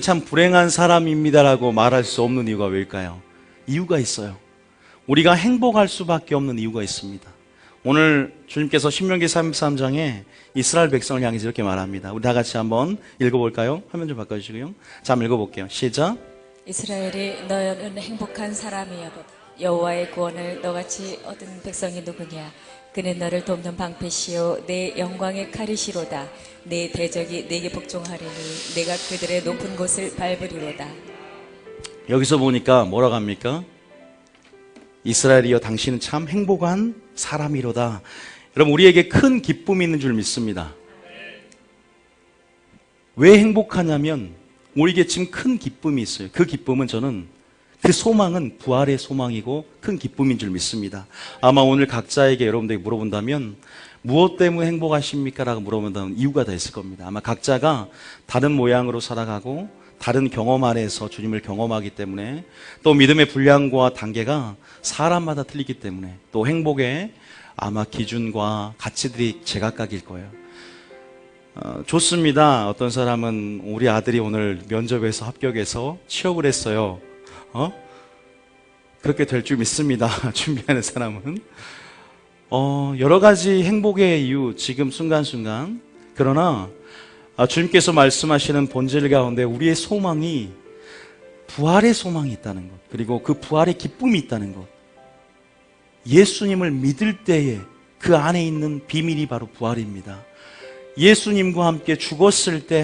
참 불행한 사람입니다라고 말할 수 없는 이유가 왜일까요? 이유가 있어요. 우리가 행복할 수밖에 없는 이유가 있습니다. 오늘 주님께서 신명기 33장에 이스라엘 백성을 향해서 이렇게 말합니다. 우리 다 같이 한번 읽어볼까요? 화면 좀 바꿔주시고요. 자, 한번 읽어볼게요. 시작. 이스라엘이 너는 행복한 사람이여 여호와의 구원을 너같이 얻은 백성이 누구냐? 그는 너를 돕는 방패시요 내 영광의 칼이시로다. 내 대적이 내게 복종하리니 내가 그들의 높은 곳을 밟으리로다. 여기서 보니까 뭐라고 합니까? 이스라엘이여 당신은 참 행복한 사람이로다. 여러분, 우리에게 큰 기쁨이 있는 줄 믿습니다. 왜 행복하냐면 우리에게 지금 큰 기쁨이 있어요. 그 기쁨은 그 소망은 부활의 소망이고 큰 기쁨인 줄 믿습니다. 아마 오늘 각자에게 여러분들이 물어본다면 무엇 때문에 행복하십니까? 라고 물어본다면 이유가 다 있을 겁니다. 아마 각자가 다른 모양으로 살아가고 다른 경험 안에서 주님을 경험하기 때문에 또 믿음의 분량과 단계가 사람마다 틀리기 때문에 또 행복의 아마 기준과 가치들이 제각각일 거예요. 좋습니다. 어떤 사람은 우리 아들이 오늘 면접에서 합격해서 취업을 했어요. 그렇게 될 줄 믿습니다. 준비하는 사람은. 여러 가지 행복의 이유, 지금 순간순간. 그러나, 주님께서 말씀하시는 본질 가운데 우리의 소망이 부활의 소망이 있다는 것, 그리고 그 부활의 기쁨이 있다는 것. 예수님을 믿을 때에 그 안에 있는 비밀이 바로 부활입니다. 예수님과 함께 죽었을 때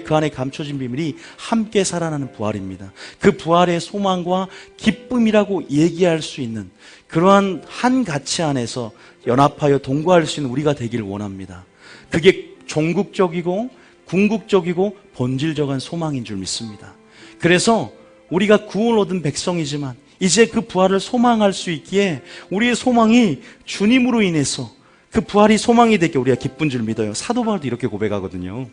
그 안에 감춰진 비밀이 함께 살아나는 부활입니다. 그 부활의 소망과 기쁨이라고 얘기할 수 있는 그러한 한 가치 안에서 연합하여 동거할 수 있는 우리가 되기를 원합니다. 그게 종국적이고 궁극적이고 본질적인 소망인 줄 믿습니다. 그래서 우리가 구원 얻은 백성이지만 이제 그 부활을 소망할 수 있기에 우리의 소망이 주님으로 인해서 그 부활이 소망이 되게 우리가 기쁜 줄 믿어요. 사도 바울도 이렇게 고백하거든요.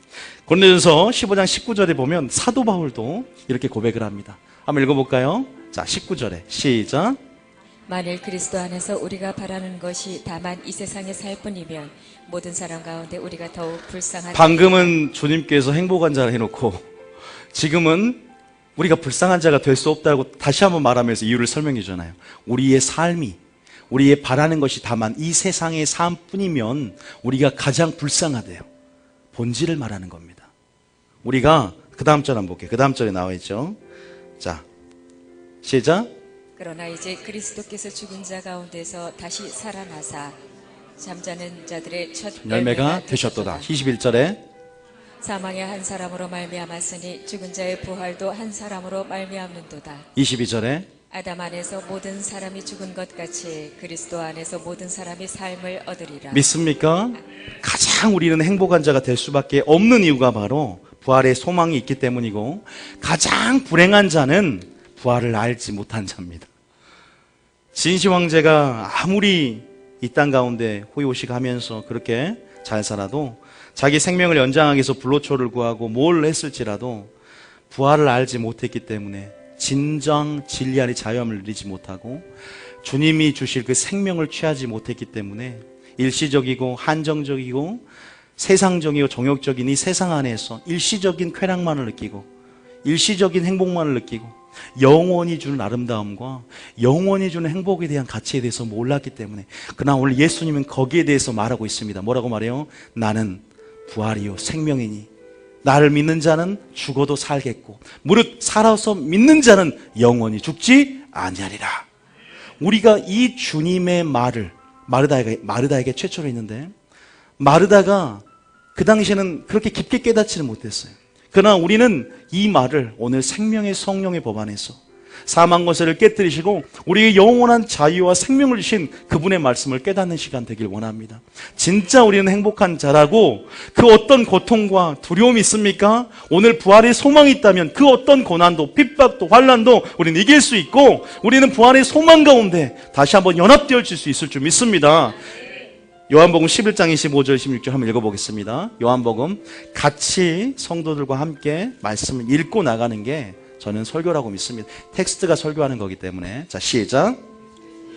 고린도전서 15장 19절에 보면 사도 바울도 이렇게 고백을 합니다. 한번 읽어볼까요? 자, 19절에 시작. 만일 그리스도 안에서 우리가 바라는 것이 다만 이 세상에 살 뿐이면 모든 사람 가운데 우리가 더욱 불쌍한 방금은 주님께서 행복한 자를 해놓고 지금은 우리가 불쌍한 자가 될 수 없다고 다시 한번 말하면서 이유를 설명해 주잖아요. 우리의 삶이 우리의 바라는 것이 다만 이 세상의 삶뿐이면 우리가 가장 불쌍하대요. 본질을 말하는 겁니다. 우리가 그 다음 절 한번 볼게요. 그 다음 절에 나와 있죠. 자, 시작. 그러나 이제 그리스도께서 죽은 자 가운데서 다시 살아나사 잠자는 자들의 첫 열매가 되셨도다. 21절에 사망의 한 사람으로 말미암았으니 죽은 자의 부활도 한 사람으로 말미암는도다. 22절에 아담 안에서 모든 사람이 죽은 것 같이 그리스도 안에서 모든 사람이 삶을 얻으리라. 믿습니까? 가장 우리는 행복한 자가 될 수밖에 없는 이유가 바로 부활의 소망이 있기 때문이고 가장 불행한 자는 부활을 알지 못한 자입니다. 진시 황제가 아무리 이 땅 가운데 호의호식하면서 그렇게 잘 살아도 자기 생명을 연장하기 위해서 불로초를 구하고 뭘 했을지라도 부활을 알지 못했기 때문에 진정 진리 안의 자유함을 누리지 못하고 주님이 주실 그 생명을 취하지 못했기 때문에 일시적이고 한정적이고 세상적이고 정욕적인 이 세상 안에서 일시적인 쾌락만을 느끼고 일시적인 행복만을 느끼고 영원히 주는 아름다움과 영원히 주는 행복에 대한 가치에 대해서 몰랐기 때문에 그러나 오늘 예수님은 거기에 대해서 말하고 있습니다. 뭐라고 말해요? 나는 부활이요 생명이니 나를 믿는 자는 죽어도 살겠고 무릇 살아서 믿는 자는 영원히 죽지 아니하리라. 우리가 이 주님의 말을 마르다에게 최초로 했는데 마르다가 그 당시에는 그렇게 깊게 깨닫지는 못했어요. 그러나 우리는 이 말을 오늘 생명의 성령의 법 안에서 사망 권세를 깨뜨리시고 우리의 영원한 자유와 생명을 주신 그분의 말씀을 깨닫는 시간 되길 원합니다. 진짜 우리는 행복한 자라고 그 어떤 고통과 두려움이 있습니까? 오늘 부활의 소망이 있다면 그 어떤 고난도 핍박도 환난도 우리는 이길 수 있고 우리는 부활의 소망 가운데 다시 한번 연합되어질 수 있을 줄 믿습니다. 요한복음 11장 25절 26절 한번 읽어보겠습니다. 요한복음 같이 성도들과 함께 말씀을 읽고 나가는 게 저는 설교라고 믿습니다. 텍스트가 설교하는 거기 때문에. 자, 시작.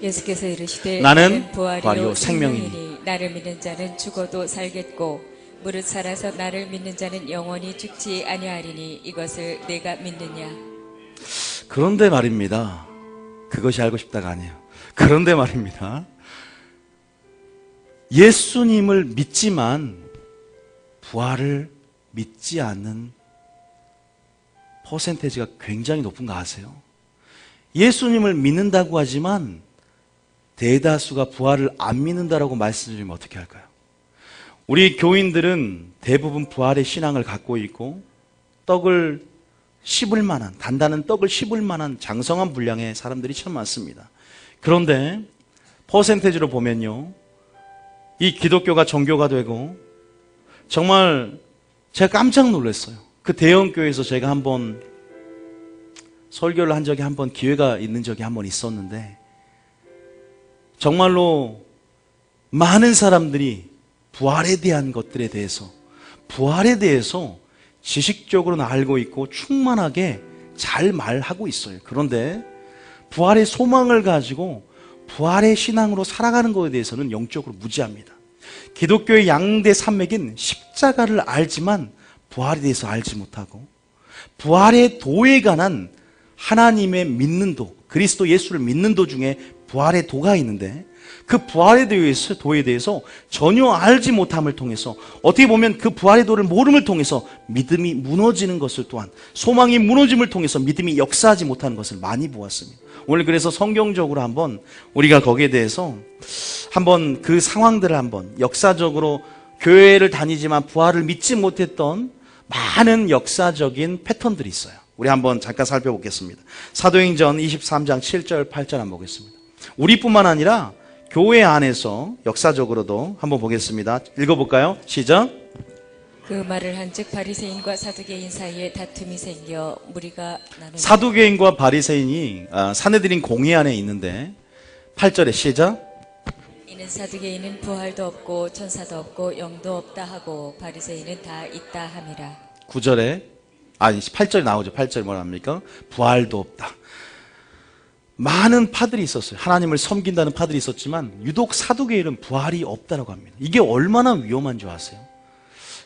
예수께서 이르시되 나는 부활이요 부활이요 생명이니 나를 믿는 자는 죽어도 살겠고 무릇 살아서 나를 믿는 자는 영원히 죽지 아니하리니 이것을 내가 믿느냐. 그런데 말입니다. 그것이 알고 싶다가 아니에요. 그런데 말입니다. 예수님을 믿지만 부활을 믿지 않는 퍼센테이지가 굉장히 높은 거 아세요? 예수님을 믿는다고 하지만 대다수가 부활을 안 믿는다라고 말씀드리면 어떻게 할까요? 우리 교인들은 대부분 부활의 신앙을 갖고 있고 떡을 씹을 만한, 단단한 떡을 씹을 만한 장성한 분량의 사람들이 참 많습니다. 그런데 퍼센테이지로 보면요, 이 기독교가 정교가 되고 정말 제가 깜짝 놀랐어요. 그 대형교회에서 제가 한번 설교를 한 적이 한번 기회가 있는 적이 한번 있었는데 정말로 많은 사람들이 부활에 대한 것들에 대해서, 부활에 대해서 지식적으로는 알고 있고 충만하게 잘 말하고 있어요. 그런데 부활의 소망을 가지고 부활의 신앙으로 살아가는 것에 대해서는 영적으로 무지합니다. 기독교의 양대 산맥인 십자가를 알지만 부활에 대해서 알지 못하고 부활의 도에 관한 하나님의 믿는 도, 그리스도 예수를 믿는 도 중에 부활의 도가 있는데 그 부활의 도에 대해서 전혀 알지 못함을 통해서 어떻게 보면 그 부활의 도를 모름을 통해서 믿음이 무너지는 것을 또한 소망이 무너짐을 통해서 믿음이 역사하지 못하는 것을 많이 보았습니다. 오늘 그래서 성경적으로 한번 우리가 거기에 대해서 한번 그 상황들을 한번 역사적으로 교회를 다니지만 부활을 믿지 못했던 많은 역사적인 패턴들이 있어요. 우리 한번 잠깐 살펴보겠습니다. 사도행전 23장 7절 8절 한번 보겠습니다. 우리뿐만 아니라 교회 안에서 역사적으로도 한번 보겠습니다. 읽어볼까요? 시작. 그 말을 한즉 바리새인과 사두개인 사이에 다툼이 생겨 무리가 나누니 사두개인과 바리새인이 사내들인 공회 안에 있는데 8절에 시작. 이는 사두개인은 부활도 없고 천사도 없고 영도 없다 하고 바리새인은 다 있다 함이라. 9절에 아니 8절에 나오죠. 8절에 뭐라 합니까? 부활도 없다. 많은 파들이 있었어요. 하나님을 섬긴다는 파들이 있었지만 유독 사두개인은 부활이 없다라고 합니다. 이게 얼마나 위험한 줄 아세요?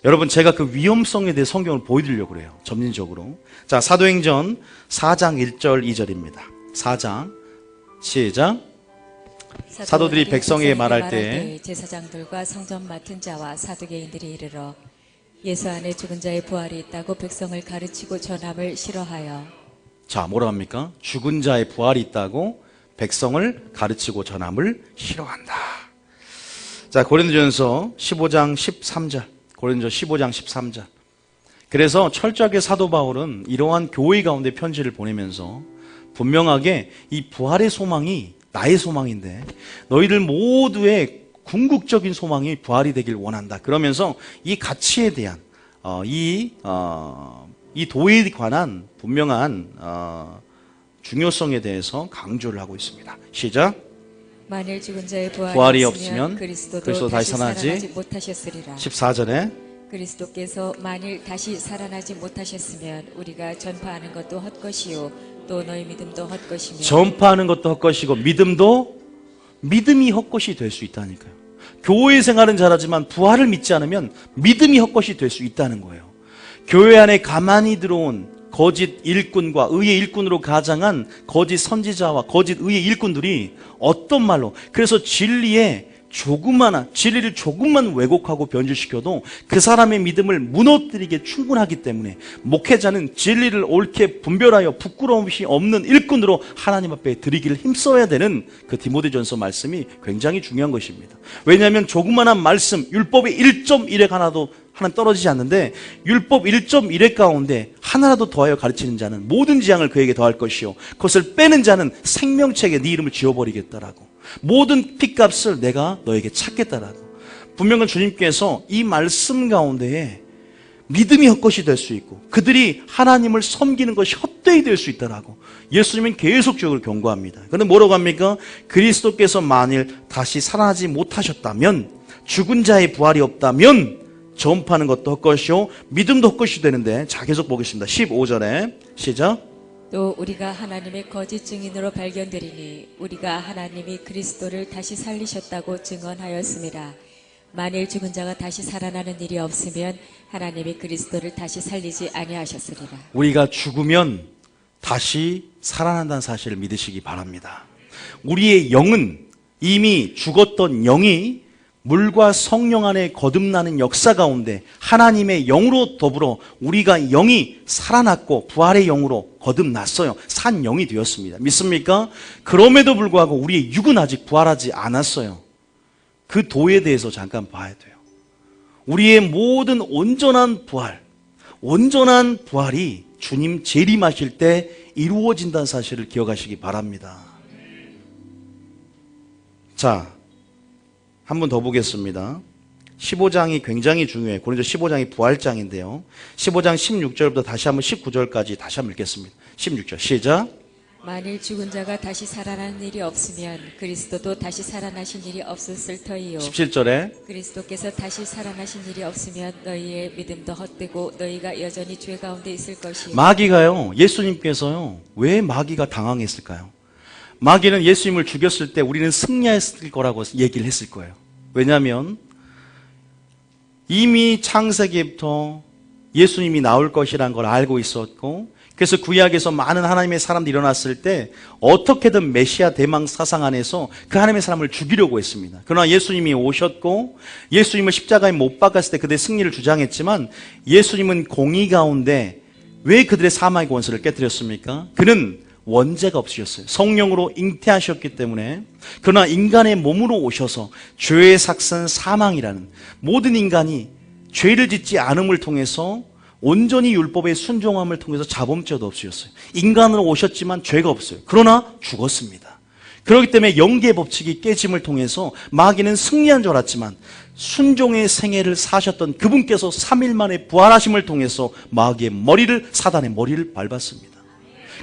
여러분, 제가 그 위험성에 대해 성경을 보여드리려고 그래요. 점진적으로. 자, 사도행전 4장 1절 2절입니다. 4장 시작. 사도들이 백성에게 말할 때 제사장들과 성전 맡은 자와 사두개인들이 이르러 예수 안에 죽은 자의 부활이 있다고 백성을 가르치고 전함을 싫어하여. 자, 뭐라 합니까? 죽은 자의 부활이 있다고 백성을 가르치고 전함을 싫어한다. 자, 고린도전서 15장 13절. 고린도전서 15장 13절. 그래서 철저하게 사도 바울은 이러한 교회 가운데 편지를 보내면서 분명하게 이 부활의 소망이 나의 소망인데 너희들 모두의 궁극적인 소망이 부활이 되길 원한다. 그러면서 이 가치에 대한 이 도에 관한 분명한 중요성에 대해서 강조를 하고 있습니다. 시작. 만일 죽은 자의 부활이 없으면 그리스도도 다시 살아나지 못하셨으리라. 14절에 그리스도께서 만일 다시 살아나지 못하셨으면 우리가 전파하는 것도 헛것이요 또 너희 믿음도 헛것이며. 전파하는 것도 헛것이고 믿음이 헛것이 될 수 있다니까요. 교회 생활은 잘하지만 부활을 믿지 않으면 믿음이 헛것이 될 수 있다는 거예요. 교회 안에 가만히 들어온 거짓 일꾼과 의의 일꾼으로 가장한 거짓 선지자와 거짓 의의 일꾼들이 어떤 말로, 그래서 진리를 조금만 왜곡하고 변질시켜도 그 사람의 믿음을 무너뜨리기에 충분하기 때문에 목회자는 진리를 옳게 분별하여 부끄러움이 없는 일꾼으로 하나님 앞에 드리기를 힘써야 되는 그 디모데전서 말씀이 굉장히 중요한 것입니다. 왜냐하면 조그만한 말씀, 율법의 1.1획 하나도 하나는 떨어지지 않는데 율법 1.1획 가운데 하나라도 더하여 가르치는 자는 모든 재앙을 그에게 더할 것이요 그것을 빼는 자는 생명책에 네 이름을 지워버리겠다라고, 모든 핏값을 내가 너에게 찾겠다라고. 분명히 주님께서 이 말씀 가운데에 믿음이 헛것이 될 수 있고 그들이 하나님을 섬기는 것이 헛되이 될 수 있다라고 예수님은 계속적으로 경고합니다. 그런데 뭐라고 합니까? 그리스도께서 만일 다시 살아나지 못하셨다면, 죽은 자의 부활이 없다면 전파하는 것도 헛것이요 믿음도 헛것이 되는데, 자 계속 보겠습니다. 15절에 시작. 또 우리가 하나님의 거짓 증인으로 발견되리니 우리가 하나님이 그리스도를 다시 살리셨다고 증언하였음이라. 만일 죽은 자가 다시 살아나는 일이 없으면 하나님이 그리스도를 다시 살리지 아니하셨으리라. 우리가 죽으면 다시 살아난다는 사실을 믿으시기 바랍니다. 우리의 영은 이미 죽었던 영이 물과 성령 안에 거듭나는 역사 가운데 하나님의 영으로 더불어 우리가 영이 살아났고 부활의 영으로 거듭났어요. 산 영이 되었습니다. 믿습니까? 그럼에도 불구하고 우리의 육은 아직 부활하지 않았어요. 그 도에 대해서 잠깐 봐야 돼요. 우리의 모든 온전한 부활이 주님 재림하실 때 이루어진다는 사실을 기억하시기 바랍니다. 자, 한 번 더 보겠습니다. 15장이 굉장히 중요해요. 고린도 15장이 부활장인데요. 15장 16절부터 다시 한번 19절까지 다시 한번 읽겠습니다. 16절 시작. 만일 죽은 자가 다시 살아나는 일이 없으면 그리스도도 다시 살아나신 일이 없었을 터이요. 17절에 그리스도께서 다시 살아나신 일이 없으면 너희의 믿음도 헛되고 너희가 여전히 죄 가운데 있을 것이요. 마귀가요, 예수님께서요, 왜 마귀가 당황했을까요? 마귀는 예수님을 죽였을 때 우리는 승리했을 거라고 얘기를 했을 거예요. 왜냐하면 이미 창세기부터 예수님이 나올 것이라는 걸 알고 있었고, 그래서 구약에서 많은 하나님의 사람들이 일어났을 때 어떻게든 메시아 대망 사상 안에서 그 하나님의 사람을 죽이려고 했습니다. 그러나 예수님이 오셨고 예수님을 십자가에 못 박았을 때 그들의 승리를 주장했지만, 예수님은 공의 가운데 왜 그들의 사망의 권세를 깨뜨렸습니까? 그는 원죄가 없으셨어요. 성령으로 잉태하셨기 때문에. 그러나 인간의 몸으로 오셔서 죄의 삭선 사망이라는, 모든 인간이 죄를 짓지 않음을 통해서 온전히 율법의 순종함을 통해서 자범죄도 없으셨어요. 인간으로 오셨지만 죄가 없어요. 그러나 죽었습니다. 그렇기 때문에 영계의 법칙이 깨짐을 통해서 마귀는 승리한 줄 알았지만 순종의 생애를 사셨던 그분께서 3일 만에 부활하심을 통해서 마귀의 머리를, 사단의 머리를 밟았습니다.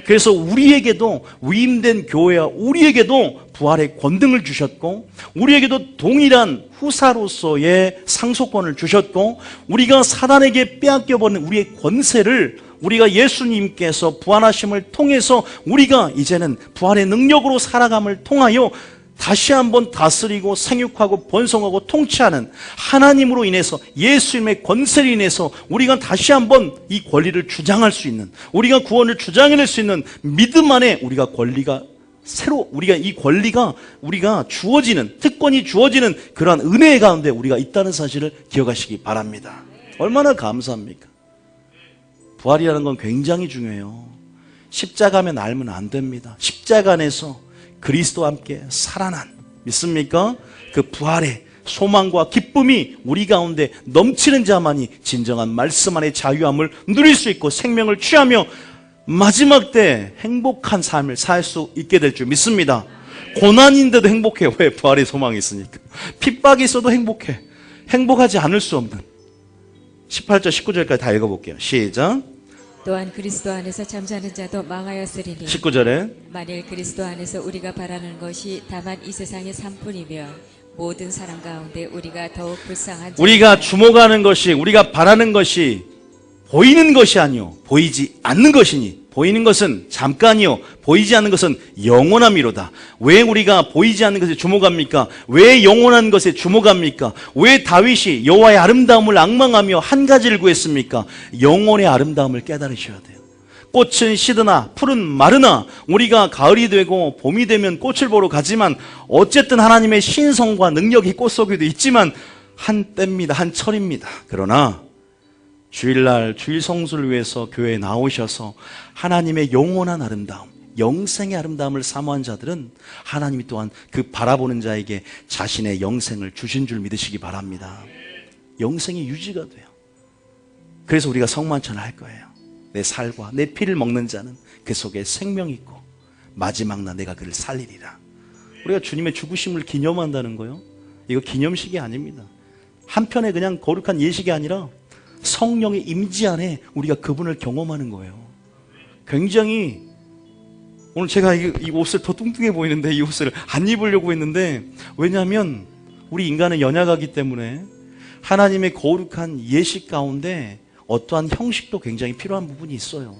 그래서 우리에게도 위임된 교회와 우리에게도 부활의 권능을 주셨고, 우리에게도 동일한 후사로서의 상속권을 주셨고, 우리가 사단에게 빼앗겨버린 우리의 권세를 우리가 예수님께서 부활하심을 통해서 우리가 이제는 부활의 능력으로 살아감을 통하여 다시 한번 다스리고 생육하고 번성하고 통치하는 하나님으로 인해서, 예수님의 권세로 인해서 우리가 다시 한번 이 권리를 주장할 수 있는, 우리가 구원을 주장해낼 수 있는 믿음 안에 우리가 이 권리가 우리가 주어지는, 특권이 주어지는 그러한 은혜의 가운데 우리가 있다는 사실을 기억하시기 바랍니다. 얼마나 감사합니까? 부활이라는 건 굉장히 중요해요. 십자가면 알면 안 됩니다. 십자가 안에서 그리스도와 함께 살아난, 믿습니까? 그 부활의 소망과 기쁨이 우리 가운데 넘치는 자만이 진정한 말씀 안의 자유함을 누릴 수 있고 생명을 취하며 마지막 때 행복한 삶을 살 수 있게 될 줄 믿습니다. 고난인데도 행복해요. 왜? 부활의 소망이 있으니까. 핍박이 있어도 행복해. 행복하지 않을 수 없는. 18절 19절까지 다 읽어볼게요. 시작. 또한 그리스도 안에서 잠자는 자도 망하였으리니 19절에 만일 그리스도 안에서 우리가 바라는 것이 다만 이 세상의 삶뿐이며 모든 사람 가운데 우리가 더욱 불쌍한 우리가 주목하는 것이, 우리가 바라는 것이 보이는 것이 아니요 보이지 않는 것이니, 보이는 것은 잠깐이요 보이지 않는 것은 영원함이로다. 왜 우리가 보이지 않는 것에 주목합니까? 왜 영원한 것에 주목합니까? 왜 다윗이 여호와의 아름다움을 앙망하며 한 가지를 구했습니까? 영혼의 아름다움을 깨달으셔야 돼요. 꽃은 시드나 풀은 마르나 우리가 가을이 되고 봄이 되면 꽃을 보러 가지만, 어쨌든 하나님의 신성과 능력이 꽃 속에도 있지만 한 때입니다. 한 철입니다. 그러나 주일날 주일 성수를 위해서 교회에 나오셔서 하나님의 영원한 아름다움, 영생의 아름다움을 사모한 자들은 하나님이 또한 그 바라보는 자에게 자신의 영생을 주신 줄 믿으시기 바랍니다. 영생이 유지가 돼요. 그래서 우리가 성만찬을 할 거예요. 내 살과 내 피를 먹는 자는 그 속에 생명이 있고 마지막 날 내가 그를 살리리라. 우리가 주님의 죽으심을 기념한다는 거요, 이거 기념식이 아닙니다. 한편의 그냥 거룩한 예식이 아니라 성령의 임재 안에 우리가 그분을 경험하는 거예요. 굉장히, 오늘 제가 이 옷을 더 뚱뚱해 보이는데 이 옷을 안 입으려고 했는데, 왜냐하면 우리 인간은 연약하기 때문에 하나님의 거룩한 예식 가운데 어떠한 형식도 굉장히 필요한 부분이 있어요.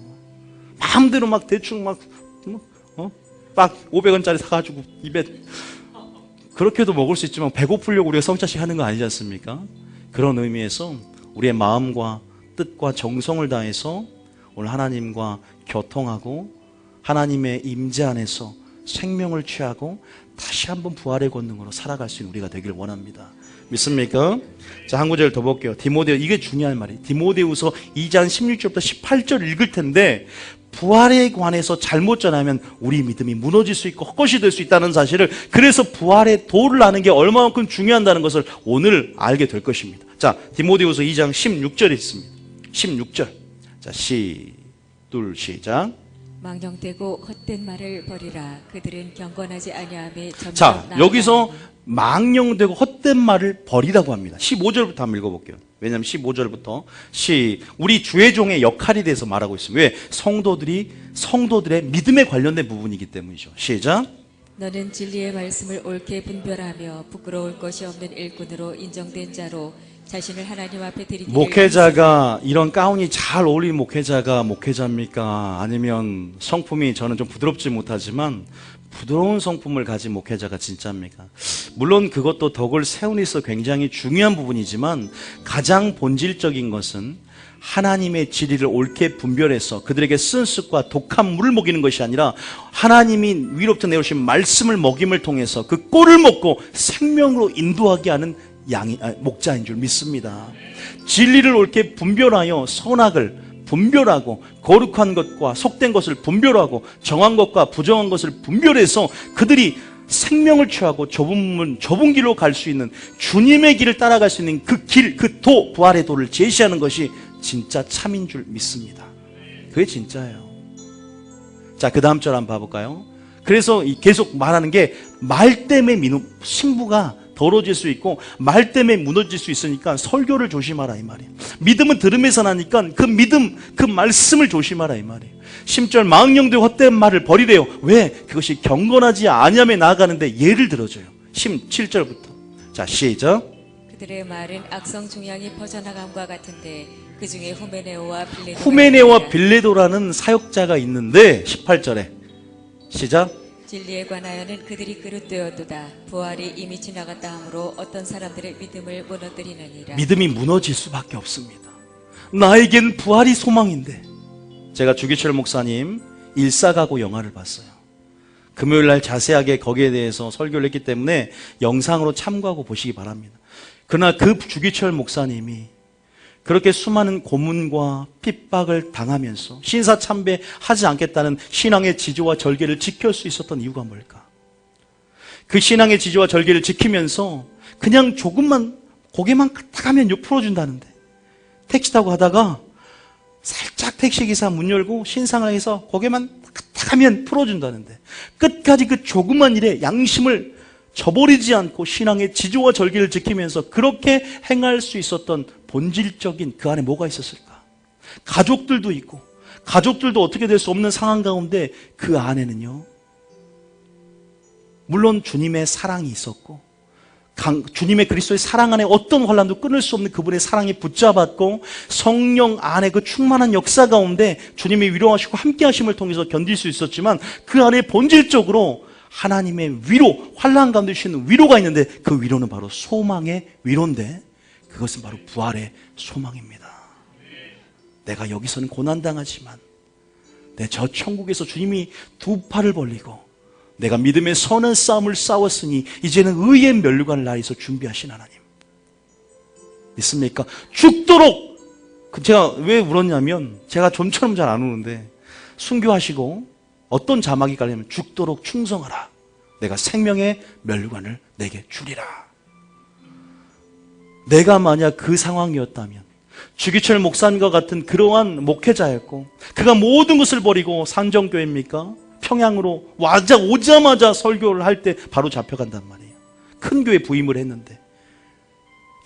마음대로 막 대충 막 500원짜리 사가지고 입에 그렇게도 먹을 수 있지만 배고프려고 우리가 성찬식 하는 거 아니지 않습니까? 그런 의미에서 우리의 마음과 뜻과 정성을 다해서 오늘 하나님과 교통하고 하나님의 임재 안에서 생명을 취하고 다시 한번 부활의 권능으로 살아갈 수 있는 우리가 되길 원합니다. 믿습니까? 자, 한 구절 더 볼게요. 디모데후, 이게 중요한 말이에요. 디모데후서 2장 16절부터 18절 읽을 텐데 부활에 관해서 잘못 전하면 우리 믿음이 무너질 수 있고 헛것이 될 수 있다는 사실을, 그래서 부활의 도를 아는 게 얼마만큼 중요하다는 것을 오늘 알게 될 것입니다. 자, 디모데후서 2장 16절에 있습니다. 16절. 자, 시작. 망령되고 헛된 말을 버리라. 그들은 경건하지 아니하며 자, 여기서 망령되고 헛된 말을 버리라고 합니다. 15절부터 한번 읽어볼게요. 왜냐하면 15절부터 우리 주의 종의 역할에 대해서 말하고 있습니다. 왜? 성도들의 믿음에 관련된 부분이기 때문이죠. 시작. 너는 진리의 말씀을 옳게 분별하며 부끄러울 것이 없는 일꾼으로 인정된 자로 자신을 하나님 앞에 드리기를. 목회자가, 이런 가운이 잘 어울리는 목회자가 목회자입니까? 아니면 성품이, 저는 좀 부드럽지 못하지만 부드러운 성품을 가진 목회자가 진짜입니까? 물론 그것도 덕을 세우는 데 있어 굉장히 중요한 부분이지만 가장 본질적인 것은 하나님의 진리를 옳게 분별해서 그들에게 쓴 습과 독한 물을 먹이는 것이 아니라 하나님이 위로부터 내오신 말씀을 먹임을 통해서 그 꼴을 먹고 생명으로 인도하게 하는 목자인 줄 믿습니다. 진리를 옳게 분별하여 선악을 분별하고 거룩한 것과 속된 것을 분별하고 정한 것과 부정한 것을 분별해서 그들이 생명을 취하고 좁은 길로 갈 수 있는 주님의 길을 따라갈 수 있는 그 길, 그 도, 부활의 도를 제시하는 것이 진짜 참인 줄 믿습니다. 그게 진짜예요. 자, 그 다음 절 한번 봐볼까요? 그래서 계속 말하는 게 말 때문에 신부가 더러워질 수 있고 말 때문에 무너질 수 있으니까 설교를 조심하라 이 말이에요. 믿음은 들음에서 나니까 그 믿음, 그 말씀을 조심하라 이 말이에요. 10절 망령되고 헛된 말을 버리래요. 왜? 그것이 경건하지 아니함에 나아가는데 예를 들어줘요. 17절부터. 자, 시작. 그들의 말은 악성 중양이 퍼져나감과 같은데 그 중에 후메네오와 빌레도라는 사역자가 있는데 18절에 시작. 진리에 관하여는 그들이 그릇되었도다. 부활이 이미 지나갔다 하므로 어떤 사람들의 믿음을 무너뜨리느니라. 믿음이 무너질 수밖에 없습니다. 나에겐 부활이 소망인데. 제가 주기철 목사님 일사가고 영화를 봤어요. 금요일날 자세하게 거기에 대해서 설교를 했기 때문에 영상으로 참고하고 보시기 바랍니다. 그러나 그 주기철 목사님이 그렇게 수많은 고문과 핍박을 당하면서 신사참배하지 않겠다는 신앙의 지조와 절개를 지킬 수 있었던 이유가 뭘까? 그 신앙의 지조와 절개를 지키면서 그냥 조금만 고개만 딱 하면 풀어준다는데, 택시 타고 가다가 살짝 택시기사 문 열고 신상을 해서 고개만 딱 하면 풀어준다는데, 끝까지 그 조그만 일에 양심을 저버리지 않고 신앙의 지조와 절개를 지키면서 그렇게 행할 수 있었던 본질적인 그 안에 뭐가 있었을까? 가족들도 있고, 가족들도 어떻게 될 수 없는 상황 가운데 그 안에는요, 물론 주님의 사랑이 있었고, 주님의 그리스도의 사랑 안에 어떤 환란도 끊을 수 없는 그분의 사랑이 붙잡았고, 성령 안에 그 충만한 역사 가운데 주님의 위로하시고 함께 하심을 통해서 견딜 수 있었지만, 그 안에 본질적으로 하나님의 위로, 환란 가운데 주시는 위로가 있는데, 그 위로는 바로 소망의 위로인데, 그것은 바로 부활의 소망입니다. 내가 여기서는 고난당하지만 내 저 천국에서 주님이 두 팔을 벌리고 내가 믿음의 선한 싸움을 싸웠으니 이제는 의의 면류관을 나에서 준비하신 하나님, 믿습니까? 죽도록. 제가 왜 울었냐면, 제가 좀처럼 잘 안 우는데 순교하시고 어떤 자막이 깔리면 죽도록 충성하라, 내가 생명의 면류관을 내게 주리라. 내가 만약 그 상황이었다면 주기철 목사님과 같은 그러한 목회자였고, 그가 모든 것을 버리고 산정교회입니까? 평양으로 오자마자 설교를 할 때 바로 잡혀간단 말이에요. 큰 교회 부임을 했는데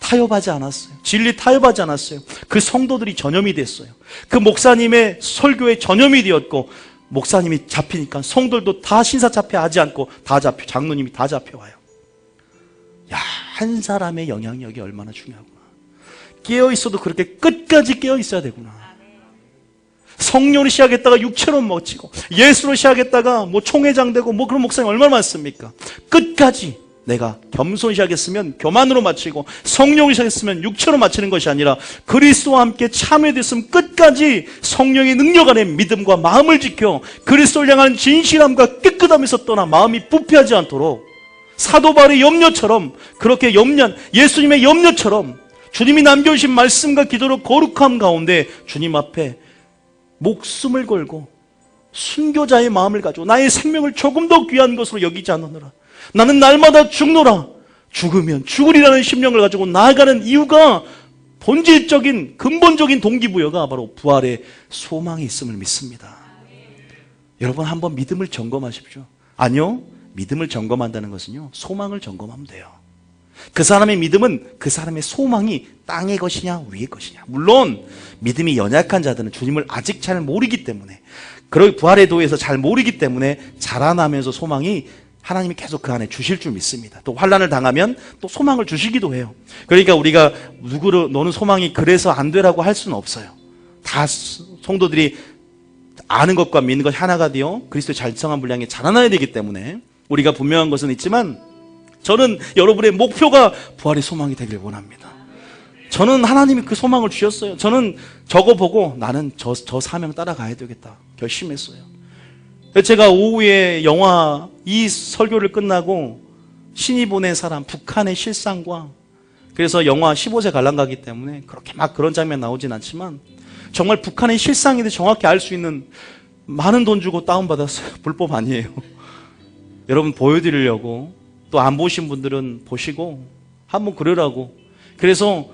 타협하지 않았어요. 진리 타협하지 않았어요. 그 성도들이 전염이 됐어요. 그 목사님의 설교에 전염이 되었고, 목사님이 잡히니까 성도들도 다 신사참배하지 않고 다 장로님이 다 잡혀와요. 야, 한 사람의 영향력이 얼마나 중요하구나. 깨어있어도 그렇게 끝까지 깨어있어야 되구나. 성령으로 시작했다가 육체로 멋지고, 예수로 시작했다가 총회장 되고 그런 목사님 얼마나 많습니까? 끝까지 내가 겸손히 시작했으면 교만으로 마치고 성령이 시작했으면 육체로 마치는 것이 아니라 그리스도와 함께 참여됐으면 끝까지 성령의 능력 안에 믿음과 마음을 지켜 그리스도를 향한 진실함과 깨끗함에서 떠나 마음이 부패하지 않도록 사도 바울의 염려처럼 그렇게 예수님의 염려처럼 주님이 남겨주신 말씀과 기도로 거룩함 가운데 주님 앞에 목숨을 걸고 순교자의 마음을 가지고 나의 생명을 조금 더 귀한 것으로 여기지 않느라 나는 날마다 죽노라 죽으면 죽으리라는 심령을 가지고 나아가는 이유가 본질적인 근본적인 동기부여가 바로 부활의 소망이 있음을 믿습니다. 여러분 한번 믿음을 점검하십시오. 아니요, 믿음을 점검한다는 것은요 소망을 점검하면 돼요. 그 사람의 믿음은 그 사람의 소망이 땅의 것이냐 위의 것이냐. 물론 믿음이 연약한 자들은 주님을 아직 잘 모르기 때문에 그런 부활의 도에서 잘 모르기 때문에 자라나면서 소망이 하나님이 계속 그 안에 주실 줄 믿습니다. 또 환난을 당하면 또 소망을 주시기도 해요. 그러니까 우리가 너는 소망이 그래서 안 되라고 할 수는 없어요. 다 성도들이 아는 것과 믿는 것 하나가 되어 그리스도의 잘성한 분량에 자라나야 되기 때문에 우리가 분명한 것은 있지만 저는 여러분의 목표가 부활의 소망이 되길 원합니다. 저는 하나님이 그 소망을 주셨어요. 저는 저거 보고 나는 저 사명 따라가야 되겠다 결심했어요. 제가 오후에 영화 이 설교를 끝나고 신이 보낸 사람 북한의 실상과 그래서 영화 15세 관람가기 때문에 그렇게 막 그런 장면 나오진 않지만 정말 북한의 실상에 대해 정확히 알 수 있는 많은 돈 주고 다운받았어요. 불법 아니에요. 여러분 보여드리려고 또 안 보신 분들은 보시고 한번 그러라고. 그래서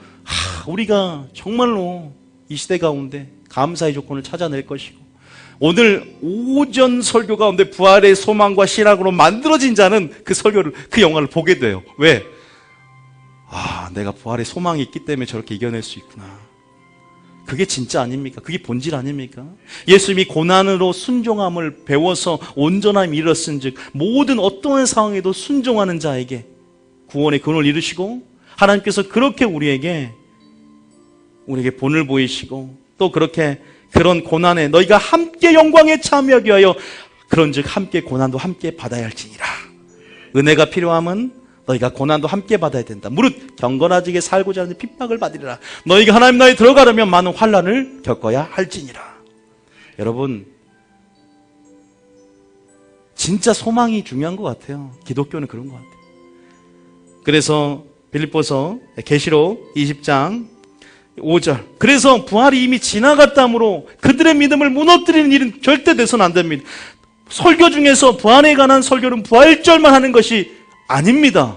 우리가 정말로 이 시대 가운데 감사의 조건을 찾아낼 것이고 오늘 오전 설교 가운데 부활의 소망과 신앙으로 만들어진 자는 그 설교를 그 영화를 보게 돼요. 왜? 내가 부활의 소망이 있기 때문에 저렇게 이겨낼 수 있구나. 그게 진짜 아닙니까? 그게 본질 아닙니까? 예수님이 고난으로 순종함을 배워서 온전함을 이뤘은즉 모든 어떠한 상황에도 순종하는 자에게 구원의 근원을 이루시고 하나님께서 그렇게 우리에게 본을 보이시고 또 그렇게 그런 고난에 너희가 함께 영광에 참여하기 위하여 그런즉 함께 고난도 함께 받아야 할지니라. 은혜가 필요함은 너희가 고난도 함께 받아야 된다. 무릇 경건하지게 살고자 하는 핍박을 받으리라. 너희가 하나님 나라에 들어가려면 많은 환난을 겪어야 할지니라. 여러분 진짜 소망이 중요한 것 같아요. 기독교는 그런 것 같아요. 그래서 빌립보서 계시록 20장 5절 그래서 부활이 이미 지나갔다므로 그들의 믿음을 무너뜨리는 일은 절대 돼서는 안 됩니다. 설교 중에서 부활에 관한 설교는 부활절만 하는 것이 아닙니다.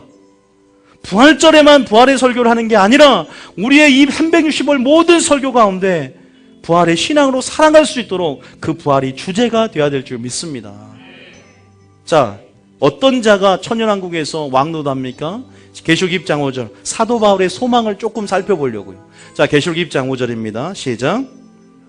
부활절에만 부활의 설교를 하는 게 아니라 우리의 이 360월 모든 설교 가운데 부활의 신앙으로 살아갈 수 있도록 그 부활이 주제가 되어야 될 줄 믿습니다. 자, 어떤 자가 천년왕국에서 왕노답니까? 계시록 2장 5절 사도 바울의 소망을 조금 살펴보려고요. 자, 계시록 2장 5절입니다. 시작.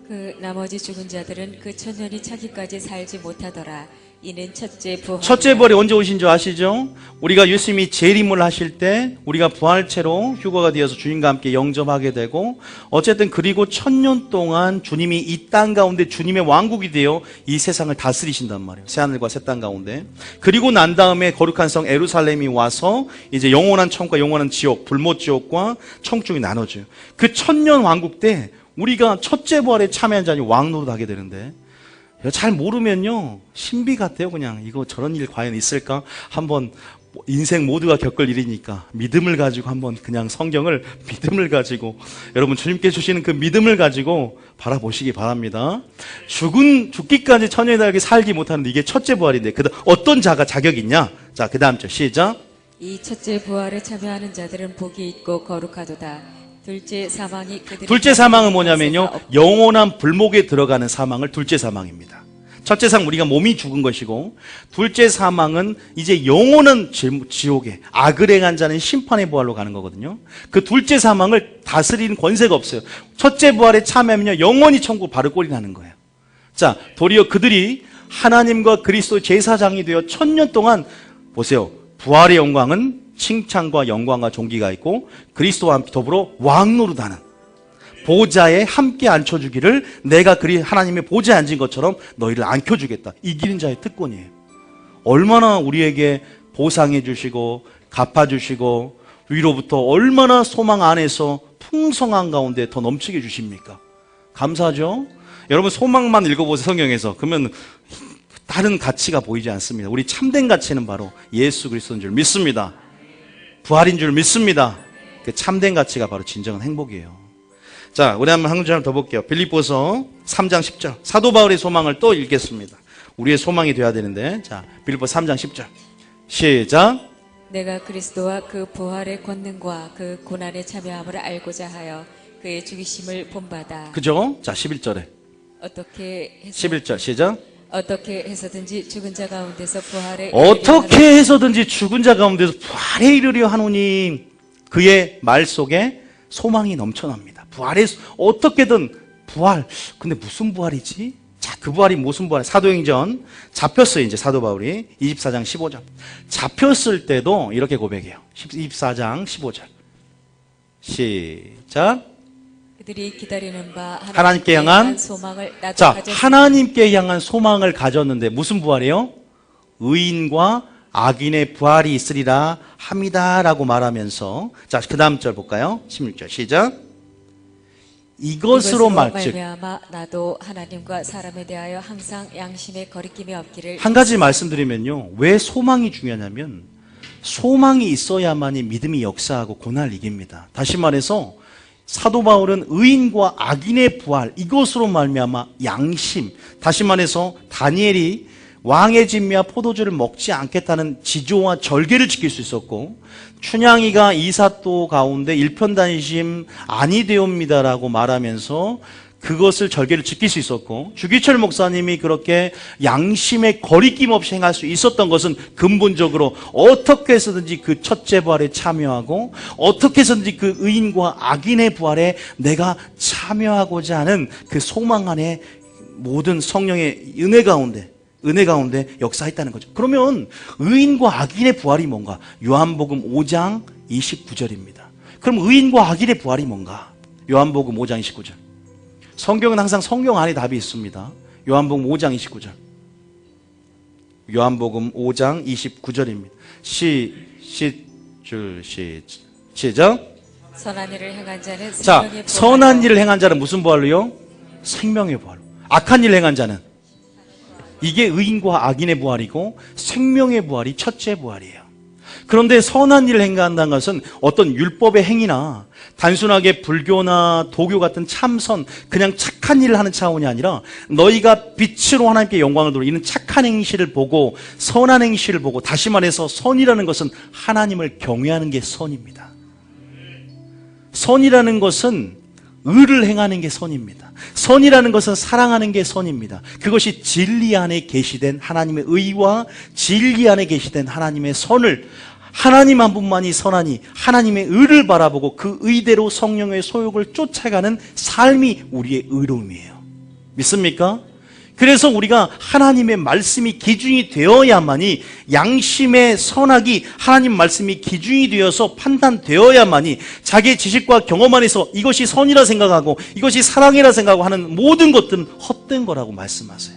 그 나머지 죽은 자들은 그 천년이 차기까지 살지 못하더라. 이는 첫째 부활이 언제 오신 줄 아시죠? 우리가 예수님이 재림을 하실 때 우리가 부활체로 휴거가 되어서 주님과 함께 영접하게 되고 어쨌든 그리고 1000년 동안 주님이 이 땅 가운데 주님의 왕국이 되어 이 세상을 다스리신단 말이에요. 새하늘과 새 땅 가운데. 그리고 난 다음에 거룩한 성 예루살렘이 와서 이제 영원한 천국과 영원한 지옥, 불못지옥과 천국이 나눠져요. 그 1000년 왕국 때 우리가 첫째 부활에 참여한 자니 왕노릇 하게 되는데 잘 모르면요 신비 같아요. 그냥 이거 저런 일 과연 있을까? 한번 인생 모두가 겪을 일이니까 믿음을 가지고 한번 그냥 성경을 믿음을 가지고 여러분 주님께 주시는 그 믿음을 가지고 바라보시기 바랍니다. 죽기까지 천년의 날개 살지 못하는데 이게 첫째 부활인데 어떤 자가 자격이 있냐? 자, 그 다음 절 시작. 이 첫째 부활에 참여하는 자들은 복이 있고 거룩하도다. 둘째 사망은 뭐냐면요 영원한 불목에 들어가는 사망을 둘째 사망입니다. 첫째 사망 우리가 몸이 죽은 것이고 둘째 사망은 이제 영원한 지옥에 악을 행한 자는 심판의 부활로 가는 거거든요. 그 둘째 사망을 다스리는 권세가 없어요. 첫째 부활에 참여하면요 영원히 천국 바로 꼴이 나는 거예요. 자, 도리어 그들이 하나님과 그리스도 제사장이 되어 1000년 동안 보세요. 부활의 영광은 칭찬과 영광과 존귀가 있고 그리스도와 함께 더불어 왕노릇하는 보좌에 함께 앉혀주기를 내가 하나님의 보좌에 앉은 것처럼 너희를 앉혀주겠다. 이기는 자의 특권이에요. 얼마나 우리에게 보상해 주시고 갚아주시고 위로부터 얼마나 소망 안에서 풍성한 가운데 더 넘치게 해주십니까? 감사하죠? 여러분 소망만 읽어보세요, 성경에서. 그러면 다른 가치가 보이지 않습니다. 우리 참된 가치는 바로 예수 그리스도인 줄 믿습니다. 부활인 줄 믿습니다. 그 참된 가치가 바로 진정한 행복이에요. 자, 우리 한번 한 문장 더 볼게요. 빌립보서 3장 10절. 사도 바울의 소망을 또 읽겠습니다. 우리의 소망이 돼야 되는데, 자, 빌립보서 3장 10절. 시작. 내가 그리스도와 그 부활의 권능과 그 고난에 참여함을 알고자 하여 그의 죽이심을 본받아. 그죠? 자, 11절에. 어떻게 11절 시작. 어떻게 해서든지 죽은 자 가운데서 부활에 어떻게 해서든지 죽은 자 가운데서 부활에 이르려 하노니. 그의 말 속에 소망이 넘쳐납니다. 부활에 어떻게든 부활. 근데 무슨 부활이지? 자, 그 부활이 무슨 부활? 사도행전 잡혔어요. 이제 사도 바울이 24장 15절. 잡혔을 때도 이렇게 고백해요. 24장 15절. 시작. 그들이 기다리는 바 하나님께 향한 소망을 나도 자, 가졌으니. 하나님께 향한 소망을 가졌는데 무슨 부활이에요? 의인과 악인의 부활이 있으리라 합니다라고 말하면서, 자, 그 다음 절 볼까요? 16절 시작. 이것으로 말즉 말미암아 나도 하나님과 사람에 대하여 항상 양심의 거리낌이 없기를. 한 가지 말씀드리면요, 왜 소망이 중요하냐면 소망이 있어야만이 믿음이 역사하고 고난을 이깁니다. 다시 말해서 사도 바울은 의인과 악인의 부활, 이것으로 말미암아 양심, 다시 말해서 다니엘이 왕의 진미와 포도주를 먹지 않겠다는 지조와 절개를 지킬 수 있었고, 춘향이가 이사또 가운데 일편단심 아니 되옵니다라고 말하면서 그것을 절개를 지킬 수 있었고, 주기철 목사님이 그렇게 양심의 거리낌 없이 행할 수 있었던 것은 근본적으로 어떻게 해서든지 그 첫째 부활에 참여하고 어떻게 해서든지 그 의인과 악인의 부활에 내가 참여하고자 하는 그 소망 안에 모든 성령의 은혜 가운데 역사했다는 거죠. 그러면 의인과 악인의 부활이 뭔가? 요한복음 5장 29절입니다. 그럼 의인과 악인의 부활이 뭔가? 요한복음 5장 29절. 성경은 항상 성경 안에 답이 있습니다. 요한복음 5장 29절. 요한복음 5장 29절입니다. 시작. 선한 일을 행한 자는 자, 생명의 선한 일을 행한 자는 무슨 부활로요? 생명의 부활로. 악한 일을 행한 자는, 이게 의인과 악인의 부활이고 생명의 부활이 첫째 부활이에요. 그런데 선한 일을 행한다는 것은 어떤 율법의 행위나 단순하게 불교나 도교 같은 참선, 그냥 착한 일을 하는 차원이 아니라 너희가 빛으로 하나님께 영광을 돌리는 이는 착한 행실을 보고 선한 행실을 보고, 다시 말해서 선이라는 것은 하나님을 경외하는 게 선입니다. 선이라는 것은 의를 행하는 게 선입니다. 선이라는 것은 사랑하는 게 선입니다. 그것이 진리 안에 계시된 하나님의 의와 진리 안에 계시된 하나님의 선을, 하나님 한 분만이 선하니 하나님의 의를 바라보고 그 의대로 성령의 소욕을 쫓아가는 삶이 우리의 의로움이에요. 믿습니까? 그래서 우리가 하나님의 말씀이 기준이 되어야만이, 양심의 선악이 하나님 말씀이 기준이 되어서 판단되어야만이 자기의 지식과 경험 안에서 이것이 선이라 생각하고 이것이 사랑이라 생각하고 하는 모든 것들은 헛된 거라고 말씀하세요.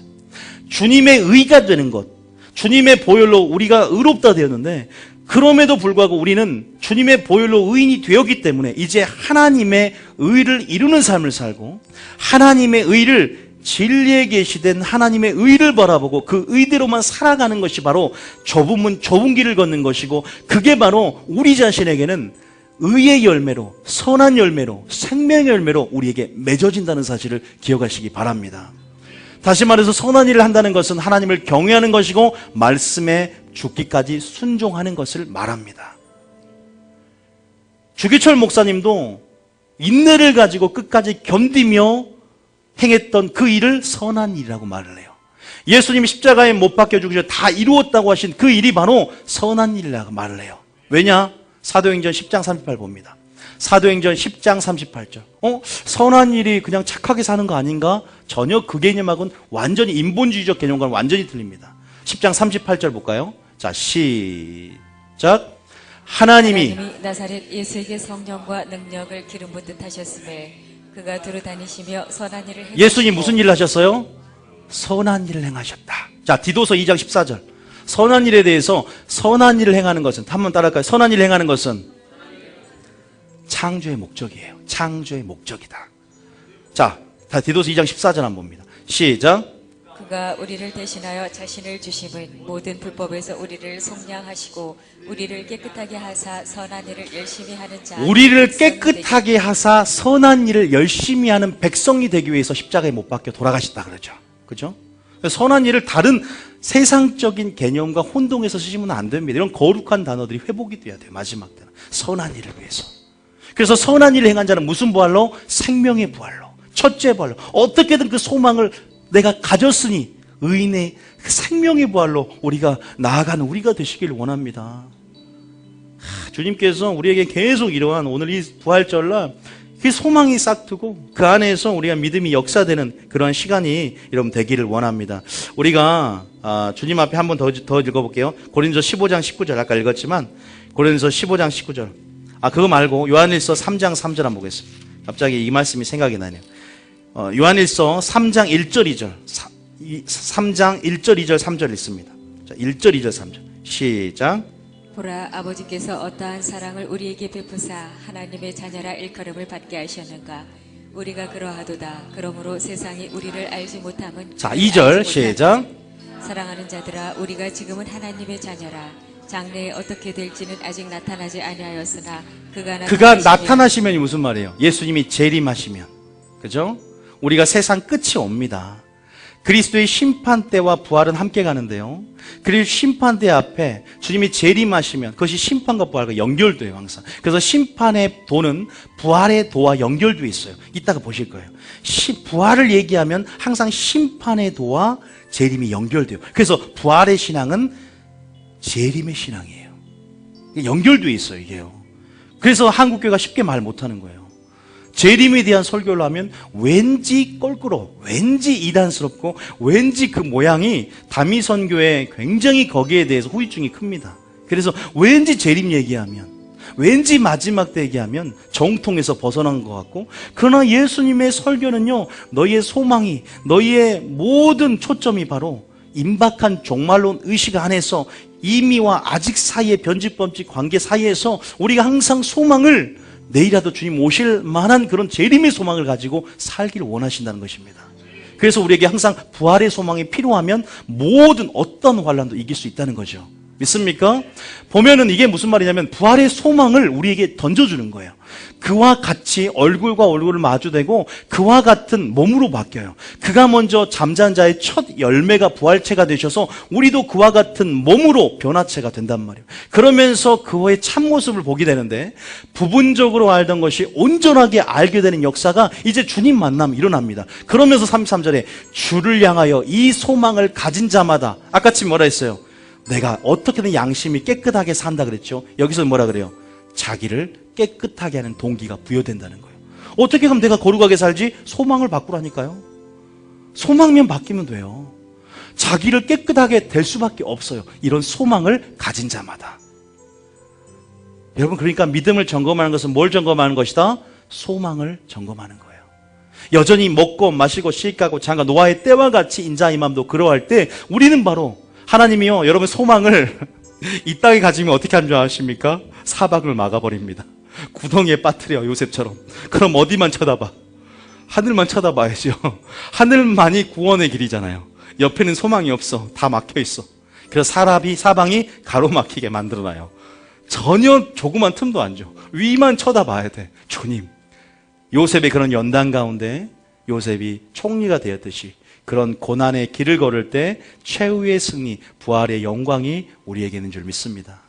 주님의 의가 되는 것, 주님의 보혈로 우리가 의롭다 되었는데, 그럼에도 불구하고 우리는 주님의 보혈로 의인이 되었기 때문에 이제 하나님의 의를 이루는 삶을 살고, 하나님의 의를, 진리에 계시된 하나님의 의를 바라보고 그 의대로만 살아가는 것이 바로 좁은 문 좁은 길을 걷는 것이고, 그게 바로 우리 자신에게는 의의 열매로, 선한 열매로, 생명의 열매로 우리에게 맺어진다는 사실을 기억하시기 바랍니다. 다시 말해서 선한 일을 한다는 것은 하나님을 경외하는 것이고 말씀에 죽기까지 순종하는 것을 말합니다. 주기철 목사님도 인내를 가지고 끝까지 견디며 행했던 그 일을 선한 일이라고 말을 해요. 예수님이 십자가에 못 박혀 죽으셔서 다 이루었다고 하신 그 일이 바로 선한 일이라고 말을 해요. 왜냐? 사도행전 10장 38 봅니다. 사도행전 10장 38절. 선한 일이 그냥 착하게 사는 거 아닌가? 전혀 그 개념하고는 완전히 인본주의적 개념과는 완전히 틀립니다. 10장 38절 볼까요? 자, 시작. 하나님이 나사렛 예수에게 성령과 능력을 기름 붓듯 하셨음에 그가 두루 다니시며 선한 일을 행하시고. 예수님 무슨 일을 하셨어요? 선한 일을 행하셨다. 자, 디도서 2장 14절. 선한 일에 대해서 선한 일을 행하는 것은, 한번 따라할까요? 선한 일을 행하는 것은 창조의 목적이에요. 창조의 목적이다. 자, 다 디도서 2장 14절 한번 봅니다. 시작. 그가 우리를 대신하여 자신을 주심은 모든 불법에서 우리를 속량하시고 우리를 깨끗하게 하사 선한 일을 열심히 하는 자, 우리를 백성이 깨끗하게 하사 선한 일을 열심히 하는 백성이 되기 위해서 십자가에 못 박혀 돌아가셨다 그러죠. 그죠? 선한 일을 다른 세상적인 개념과 혼동해서 쓰시면 안 됩니다. 이런 거룩한 단어들이 회복이 돼야 돼요. 마지막 때는. 선한 일을 위해서. 그래서 선한 일을 행한 자는 무슨 부활로? 생명의 부활로. 첫째 부활로. 어떻게든 그 소망을 내가 가졌으니 의인의 그 생명의 부활로 우리가 나아가는 우리가 되시길 원합니다. 주님께서 우리에게 계속 이러한 오늘 이 부활절날 그 소망이 싹트고 그 안에서 우리가 믿음이 역사되는 그러한 시간이 여러분 되기를 원합니다. 우리가 주님 앞에 한 번 더 읽어볼게요. 고린도서 15장 19절 아까 읽었지만 고린도서 15장 19절 그거 말고 요한일서 3장 3절 한번 보겠습니다. 갑자기 이 말씀이 생각이 나네요. 요한일서 3장 1절 2절 3장 1절 2절 3절 읽습니다. 자, 1절 2절 3절 시작. 보라, 아버지께서 어떠한 사랑을 우리에게 베푸사 하나님의 자녀라 일컬음을 받게 하셨는가. 우리가 그러하도다. 그러므로 세상이 우리를 알지 못함은 자, 2절 시작. 사랑하는 자들아, 우리가 지금은 하나님의 자녀라. 장래에 어떻게 될지는 아직 나타나지 아니하였으나 그가 나타나시면이 무슨 말이에요? 예수님이 재림하시면, 그죠? 우리가 세상 끝이 옵니다. 그리스도의 심판대와 부활은 함께 가는데요. 그리고 심판대 앞에 주님이 재림하시면 그것이 심판과 부활과 연결돼요, 항상. 그래서 심판의 도는 부활의 도와 연결되어 있어요. 이따가 보실 거예요. 부활을 얘기하면 항상 심판의 도와 재림이 연결돼요. 그래서 부활의 신앙은 재림의 신앙이에요. 연결되어 있어요, 이게요. 그래서 한국교회가 쉽게 말 못하는 거예요. 재림에 대한 설교를 하면 왠지 껄끄러워, 왠지 이단스럽고 왠지 그 모양이 다미선교에 굉장히 거기에 대해서 후유증이 큽니다. 그래서 왠지 재림 얘기하면, 왠지 마지막 때 얘기하면 정통에서 벗어난 것 같고, 그러나 예수님의 설교는요, 너희의 소망이, 너희의 모든 초점이 바로 임박한 종말론 의식 안에서 이미와 아직 사이의 변직범직 관계 사이에서 우리가 항상 소망을 내일이라도 주님 오실 만한 그런 재림의 소망을 가지고 살기를 원하신다는 것입니다. 그래서 우리에게 항상 부활의 소망이 필요하면 모든 어떤 환난도 이길 수 있다는 거죠. 믿습니까? 보면은 이게 무슨 말이냐면 부활의 소망을 우리에게 던져주는 거예요. 그와 같이 얼굴과 얼굴을 마주대고 그와 같은 몸으로 바뀌어요. 그가 먼저 잠자는 자의 첫 열매가 부활체가 되셔서 우리도 그와 같은 몸으로 변화체가 된단 말이에요. 그러면서 그의 참모습을 보게 되는데 부분적으로 알던 것이 온전하게 알게 되는 역사가 이제 주님 만나면 일어납니다. 그러면서 33절에 주를 향하여 이 소망을 가진 자마다 아까쯤 뭐라 했어요? 내가 어떻게든 양심이 깨끗하게 산다 그랬죠. 여기서 뭐라 그래요? 자기를 깨끗하게 하는 동기가 부여된다는 거예요. 어떻게 하면 내가 거룩하게 살지? 소망을 바꾸라니까요. 소망만 바뀌면 돼요. 자기를 깨끗하게 될 수밖에 없어요. 이런 소망을 가진 자마다. 여러분, 그러니까 믿음을 점검하는 것은 뭘 점검하는 것이다? 소망을 점검하는 거예요. 여전히 먹고 마시고 시익하고 장가 노아의 때와 같이 인자 이맘도 그러할 때 우리는 바로 하나님이요, 여러분 소망을 이 땅에 가지면 어떻게 하는 줄 아십니까? 사방을 막아버립니다. 구덩이에 빠뜨려, 요셉처럼. 그럼 어디만 쳐다봐? 하늘만 쳐다봐야죠. 하늘만이 구원의 길이잖아요. 옆에는 소망이 없어. 다 막혀있어. 그래서 사방이 가로막히게 만들어놔요. 전혀 조그만 틈도 안 줘. 위만 쳐다봐야 돼. 주님, 요셉의 그런 연단 가운데 요셉이 총리가 되었듯이 그런 고난의 길을 걸을 때 최후의 승리, 부활의 영광이 우리에게 있는 줄 믿습니다.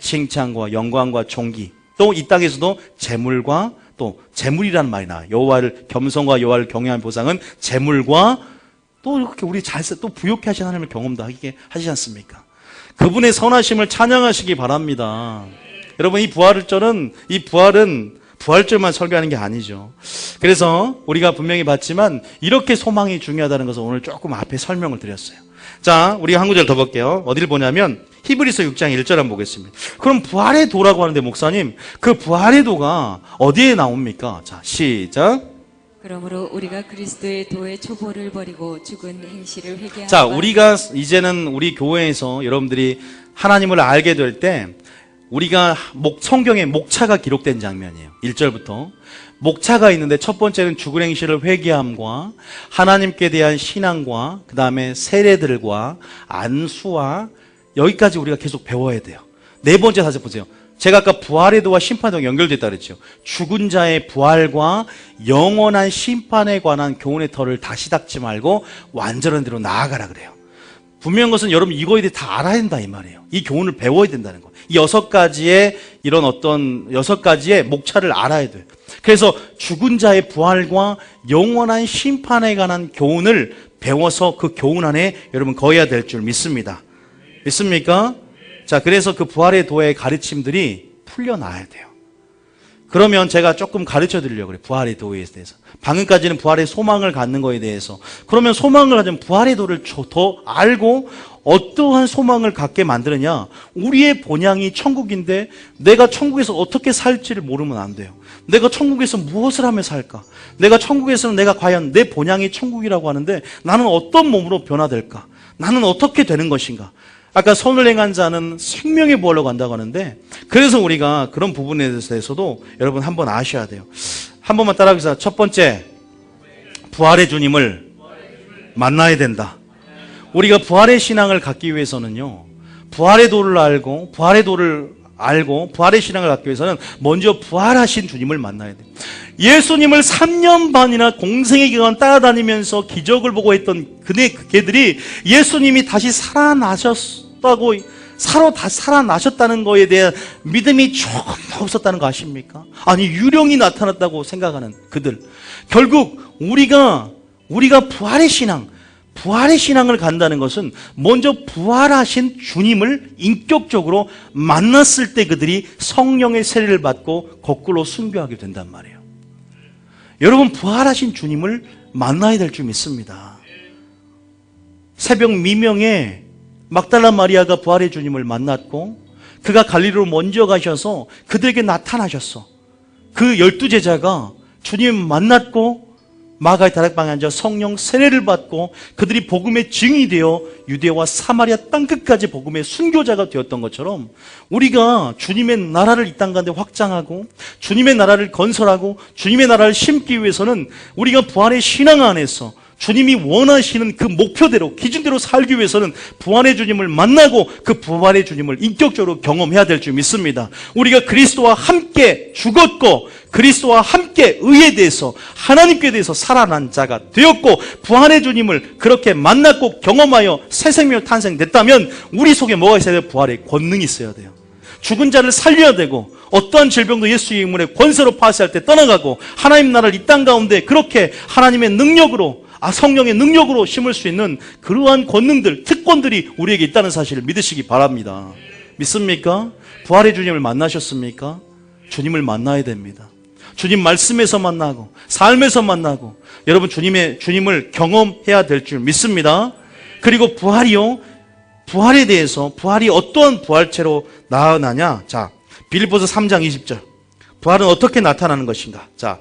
칭찬과 영광과 존귀, 또 이 땅에서도 재물과 또 재물이라는 말이 나와요. 여호와를 겸손과 여호와를 경외한 보상은 재물과 또 이렇게 우리 또 부욕해 하신 하나님을 경험도 하게 하시지 않습니까? 그분의 선하심을 찬양하시기 바랍니다. 여러분, 이 부활절은 부활절만 설교하는 게 아니죠. 그래서 우리가 분명히 봤지만 이렇게 소망이 중요하다는 것을 오늘 조금 앞에 설명을 드렸어요. 자, 우리가 한 구절 더 볼게요. 어디를 보냐면 히브리서 6장 1절 한번 보겠습니다. 그럼 부활의 도라고 하는데 목사님, 그 부활의 도가 어디에 나옵니까? 자, 시작. 그러므로 우리가 그리스도의 도의 초보를 버리고 죽은 행실을 회개하는 자, 우리가 이제는 우리 교회에서 여러분들이 하나님을 알게 될 때 우리가 성경에 목차가 기록된 장면이에요. 1절부터 목차가 있는데 첫 번째는 죽은 행실을 회개함과 하나님께 대한 신앙과 그 다음에 세례들과 안수와 여기까지 우리가 계속 배워야 돼요. 네 번째 다시 보세요. 제가 아까 부활의 도와 심판의 도가 연결됐다 그랬죠. 죽은 자의 부활과 영원한 심판에 관한 교훈의 털을 다시 닦지 말고 완전한 대로 나아가라 그래요. 분명한 것은 여러분 이거에 대해 다 알아야 된다 이 말이에요. 이 교훈을 배워야 된다는 거. 이 6가지의 이런 어떤 6가지의 목차를 알아야 돼요. 그래서 죽은 자의 부활과 영원한 심판에 관한 교훈을 배워서 그 교훈 안에 여러분 거해야 될 줄 믿습니다. 믿습니까? 자, 그래서 그 부활의 도의 가르침들이 풀려나야 돼요. 그러면 제가 조금 가르쳐 드리려고 그래요. 부활의 도에 대해서. 방금까지는 부활의 소망을 갖는 거에 대해서. 그러면 소망을 가지면 부활의 도를 더 알고 어떠한 소망을 갖게 만드느냐? 우리의 본향이 천국인데 내가 천국에서 어떻게 살지를 모르면 안 돼요. 내가 천국에서 무엇을 하며 살까? 내가 천국에서는 내가 과연 내 본향이 천국이라고 하는데 나는 어떤 몸으로 변화될까? 나는 어떻게 되는 것인가? 아까 선을 행한 자는 생명의 부활로 간다고 하는데 그래서 우리가 그런 부분에 대해서도 여러분 한번 아셔야 돼요. 한 번만 따라하겠습니다. 첫 번째, 부활의 주님을 만나야 된다. 우리가 부활의 신앙을 갖기 위해서는요, 부활의 도를 알고 부활의 신앙을 갖기 위해서는 먼저 부활하신 주님을 만나야 돼요. 예수님을 3년 반이나 공생의 기간 따라다니면서 기적을 보고 했던 걔들이 예수님이 다시 살아나셨다는 거에 대한 믿음이 조금 없었다는 거 아십니까? 아니, 유령이 나타났다고 생각하는 그들. 결국 우리가 부활의 신앙을 간다는 것은 먼저 부활하신 주님을 인격적으로 만났을 때 그들이 성령의 세례를 받고 거꾸로 순교하게 된단 말이에요. 여러분, 부활하신 주님을 만나야 될 줄 믿습니다. 새벽 미명에 막달라 마리아가 부활의 주님을 만났고 그가 갈릴리로 먼저 가셔서 그들에게 나타나셨어. 그 12제자가 주님을 만났고 마가의 다락방에 앉아 성령 세례를 받고 그들이 복음의 증인이 되어 유대와 사마리아 땅끝까지 복음의 순교자가 되었던 것처럼 우리가 주님의 나라를 이 땅 가운데 확장하고 주님의 나라를 건설하고 주님의 나라를 심기 위해서는 우리가 부활의 신앙 안에서 주님이 원하시는 그 목표대로 기준대로 살기 위해서는 부활의 주님을 만나고 그 부활의 주님을 인격적으로 경험해야 될 줄 믿습니다. 우리가 그리스도와 함께 죽었고 그리스도와 함께 의에 대해서 하나님께 대해서 살아난 자가 되었고 부활의 주님을 그렇게 만났고 경험하여 새 생명을 탄생됐다면 우리 속에 뭐가 있어야 돼요? 부활의 권능이 있어야 돼요. 죽은 자를 살려야 되고 어떠한 질병도 예수의 이름으로 권세로 파쇄할 때 떠나가고 하나님 나라를 이 땅 가운데 그렇게 하나님의 능력으로 성령의 능력으로 심을 수 있는 그러한 권능들, 특권들이 우리에게 있다는 사실을 믿으시기 바랍니다. 믿습니까? 부활의 주님을 만나셨습니까? 주님을 만나야 됩니다. 주님 말씀에서 만나고 삶에서 만나고 여러분 주님을 경험해야 될 줄 믿습니다. 그리고 부활에 대해서 부활이 어떠한 부활체로 나타나냐? 자, 빌립보서 3장 20절. 부활은 어떻게 나타나는 것인가? 자,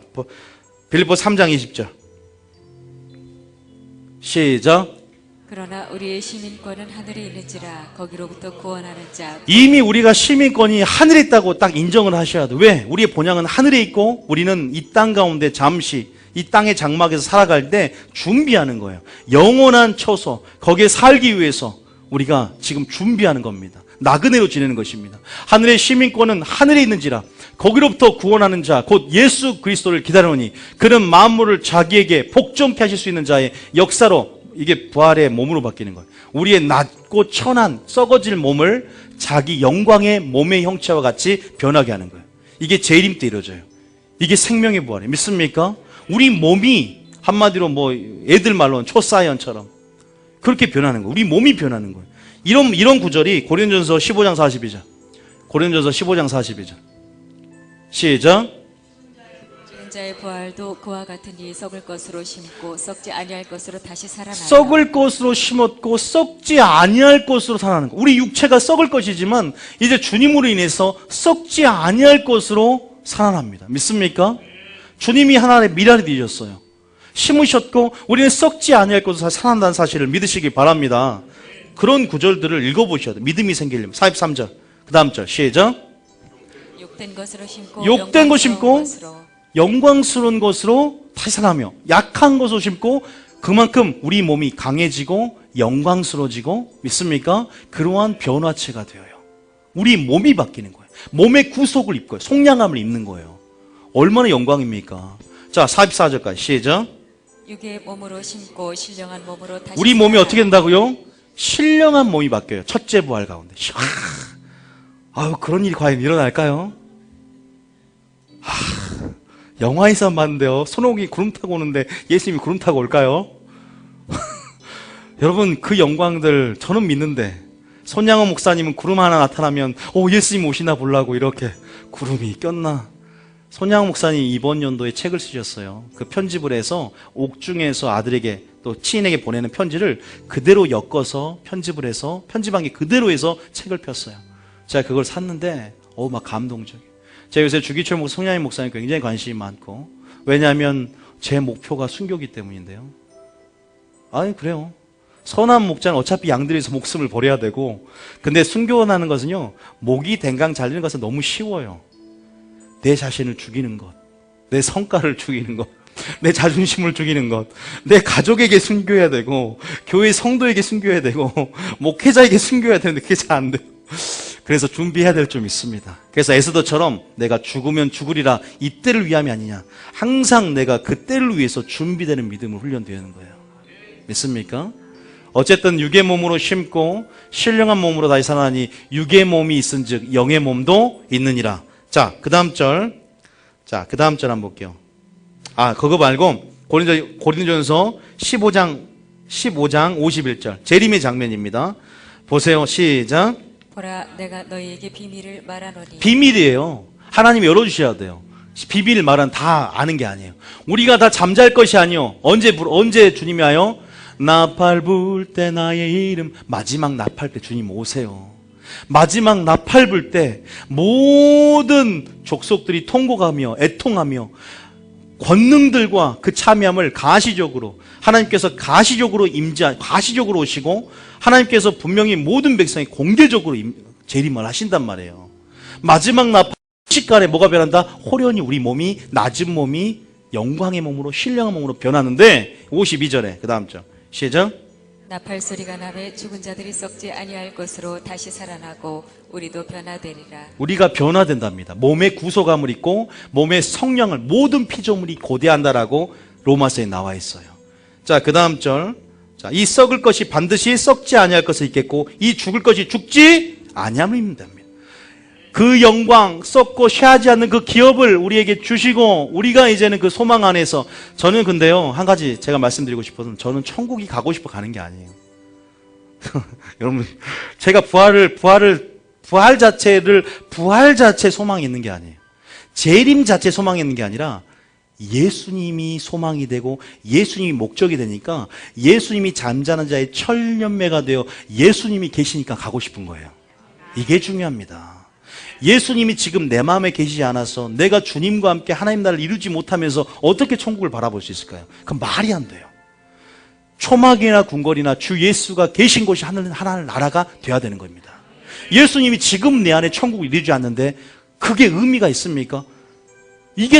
빌립보서 3장 20절. 시작. 그러나 우리의 시민권은 하늘에 있는지라 거기로부터 구원하는 자. 이미 우리가 시민권이 하늘에 있다고 딱 인정을 하셔야 돼. 왜? 우리의 본향은 하늘에 있고 우리는 이 땅 가운데 잠시 이 땅의 장막에서 살아갈 때 준비하는 거예요. 영원한 처소, 거기에 살기 위해서 우리가 지금 준비하는 겁니다. 나그네로 지내는 것입니다. 하늘의 시민권은 하늘에 있는지라 거기로부터 구원하는 자 곧 예수 그리스도를 기다리노니 그는 만물을 자기에게 복종케 하실 수 있는 자의 역사로 이게 부활의 몸으로 바뀌는 거예요. 우리의 낮고 천한 썩어질 몸을 자기 영광의 몸의 형체와 같이 변하게 하는 거예요. 이게 재림 때 이루어져요. 이게 생명의 부활이에요. 믿습니까? 우리 몸이 한마디로 애들 말로는 초사이언처럼 그렇게 변하는 거예요. 우리 몸이 변하는 거예요. 이런 구절이 고린도전서 15장 42절. 고린도전서 15장 42절. 시작. 죽은 자의 부활도 그와 같으니 썩을 것으로 심고 썩지 아니할 것으로 다시 살아나요. 썩을 것으로 심었고 썩지 아니할 것으로 살아나는 거. 우리 육체가 썩을 것이지만 이제 주님으로 인해서 썩지 아니할 것으로 살아납니다. 믿습니까? 주님이 하나의 미랄이 되셨어요. 심으셨고 우리는 썩지 아니할 것으로 살아난다는 사실을 믿으시기 바랍니다. 그런 구절들을 읽어보셔야 돼요. 믿음이 생기려면. 43절 그 다음 절 시작. 욕된 것으로 심고 욕된 것 심고 것으로. 영광스러운 것으로 다시 살아나며 약한 것으로 심고 그만큼 우리 몸이 강해지고 영광스러워지고 믿습니까? 그러한 변화체가 되어요. 우리 몸이 바뀌는 거예요. 몸의 구속을 입고요. 속량함을 입는 거예요. 얼마나 영광입니까? 자, 44절까지 시작. 육의 몸으로 심고 신령한 몸으로 다시 우리 몸이 살아나. 어떻게 된다고요? 신령한 몸이 바뀌어요. 첫째 부활 가운데. 아유, 그런 일이 과연 일어날까요? 영화에서 봤는데요. 손오공이 구름 타고 오는데 예수님이 구름 타고 올까요? 여러분, 그 영광들 저는 믿는데 손양호 목사님은 구름 하나 나타나면 예수님 오시나 보려고 이렇게 구름이 꼈나? 손양호 목사님 이번 연도에 책을 쓰셨어요. 그 편집을 해서 옥중에서 아들에게 또 치인에게 보내는 편지를 그대로 엮어서 편집을 해서 편집한 게 그대로 해서 책을 폈어요. 제가 그걸 샀는데 막 감동적이에요. 제가 요새 주기철 목사, 송양희 목사님 굉장히 관심이 많고 왜냐하면 제 목표가 순교기 때문인데요. 그래요. 선한 목자는 어차피 양들에서 목숨을 버려야 되고 근데 순교하는 것은요 목이 댕강 잘리는 것은 너무 쉬워요. 내 자신을 죽이는 것, 내 성과를 죽이는 것, 내 자존심을 죽이는 것, 내 가족에게 순교해야 되고 교회 성도에게 순교해야 되고 목회자에게 순교해야 되는데 그게 잘 안 돼요. 그래서 준비해야 될 좀 있습니다. 그래서 에스더처럼 내가 죽으면 죽으리라 이 때를 위함이 아니냐, 항상 내가 그 때를 위해서 준비되는 믿음을 훈련되는 거예요. 믿습니까? 어쨌든 육의 몸으로 심고 신령한 몸으로 다시 살아나니 육의 몸이 있은즉 영의 몸도 있느니라. 자, 그 다음 절. 자, 그 다음 절 한번 볼게요. 그거 말고 고린도전서 15장 51절. 재림의 장면입니다. 보세요. 시작. 보라, 내가 너희에게 비밀을 말하노니. 비밀이에요. 하나님이 열어주셔야 돼요. 비밀 말은 다 아는 게 아니에요. 우리가 다 잠잘 것이 아니요. 언제 주님이 와요? 나팔 불 때 나의 이름. 마지막 나팔 때 주님 오세요. 마지막 나팔 불 때 모든 족속들이 통곡하며 애통하며 권능들과 그 참여함을 가시적으로 하나님께서 가시적으로 오시고 하나님께서 분명히 모든 백성이 공개적으로 재림을 하신단 말이에요. 마지막 나팔 시간에 뭐가 변한다? 호련히 우리 몸이 낮은 몸이 영광의 몸으로 신령한 몸으로 변하는데 52절에 그 다음 절 시작. 나팔 소리가 나매 죽은 자들이 썩지 아니할 것으로 다시 살아나고 우리도 변화되리라. 우리가 변화된답니다. 몸에 구속함을 입고 몸의 성령을 모든 피조물이 고대한다라고 로마서에 나와 있어요. 자, 그 다음 절. 자, 이 썩을 것이 반드시 썩지 아니할 것을 입겠고 이 죽을 것이 죽지 아니함을 입는답니다. 그 영광, 썩고 쇠하지 않는 그 기업을 우리에게 주시고 우리가 이제는 그 소망 안에서 저는 근데요 한 가지 제가 말씀드리고 싶어서 저는 천국이 가고 싶어 가는 게 아니에요. 여러분 제가 부활 자체 소망이 있는 게 아니에요. 재림 자체 소망이 있는 게 아니라 예수님이 소망이 되고 예수님이 목적이 되니까 예수님이 잠자는 자의 철련매가 되어 예수님이 계시니까 가고 싶은 거예요. 이게 중요합니다. 예수님이 지금 내 마음에 계시지 않아서 내가 주님과 함께 하나님 나라를 이루지 못하면서 어떻게 천국을 바라볼 수 있을까요? 그건 말이 안 돼요. 초막이나 궁궐이나 주 예수가 계신 곳이 하나님 나라가 돼야 되는 겁니다. 예수님이 지금 내 안에 천국을 이루지 않는데 그게 의미가 있습니까? 이게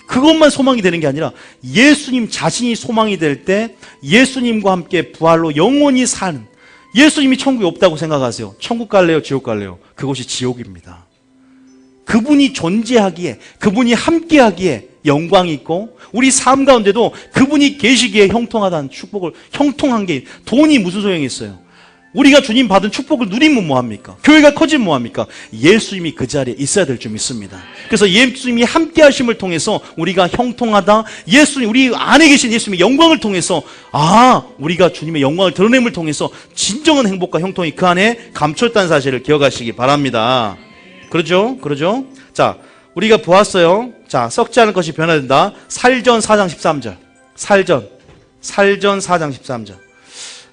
그것만 소망이 되는 게 아니라 예수님 자신이 소망이 될 때 예수님과 함께 부활로 영원히 사는, 예수님이 천국이 없다고 생각하세요. 천국 갈래요? 지옥 갈래요? 그것이 지옥입니다. 그분이 존재하기에, 그분이 함께하기에 영광이 있고 우리 삶 가운데도 그분이 계시기에 형통하다는 축복을, 형통한 게 돈이 무슨 소용이 있어요? 우리가 주님 받은 축복을 누리면 뭐합니까? 교회가 커지면 뭐합니까? 예수님이 그 자리에 있어야 될 줄 믿습니다. 그래서 예수님이 함께 하심을 통해서 우리가 형통하다, 예수님, 우리 안에 계신 예수님의 영광을 통해서 우리가 주님의 영광을 드러냄을 통해서 진정한 행복과 형통이 그 안에 감췄다는 사실을 기억하시기 바랍니다. 그러죠? 자, 우리가 보았어요. 자, 썩지 않을 것이 변화된다. 살전 4장 13절. 살전 4장 13절.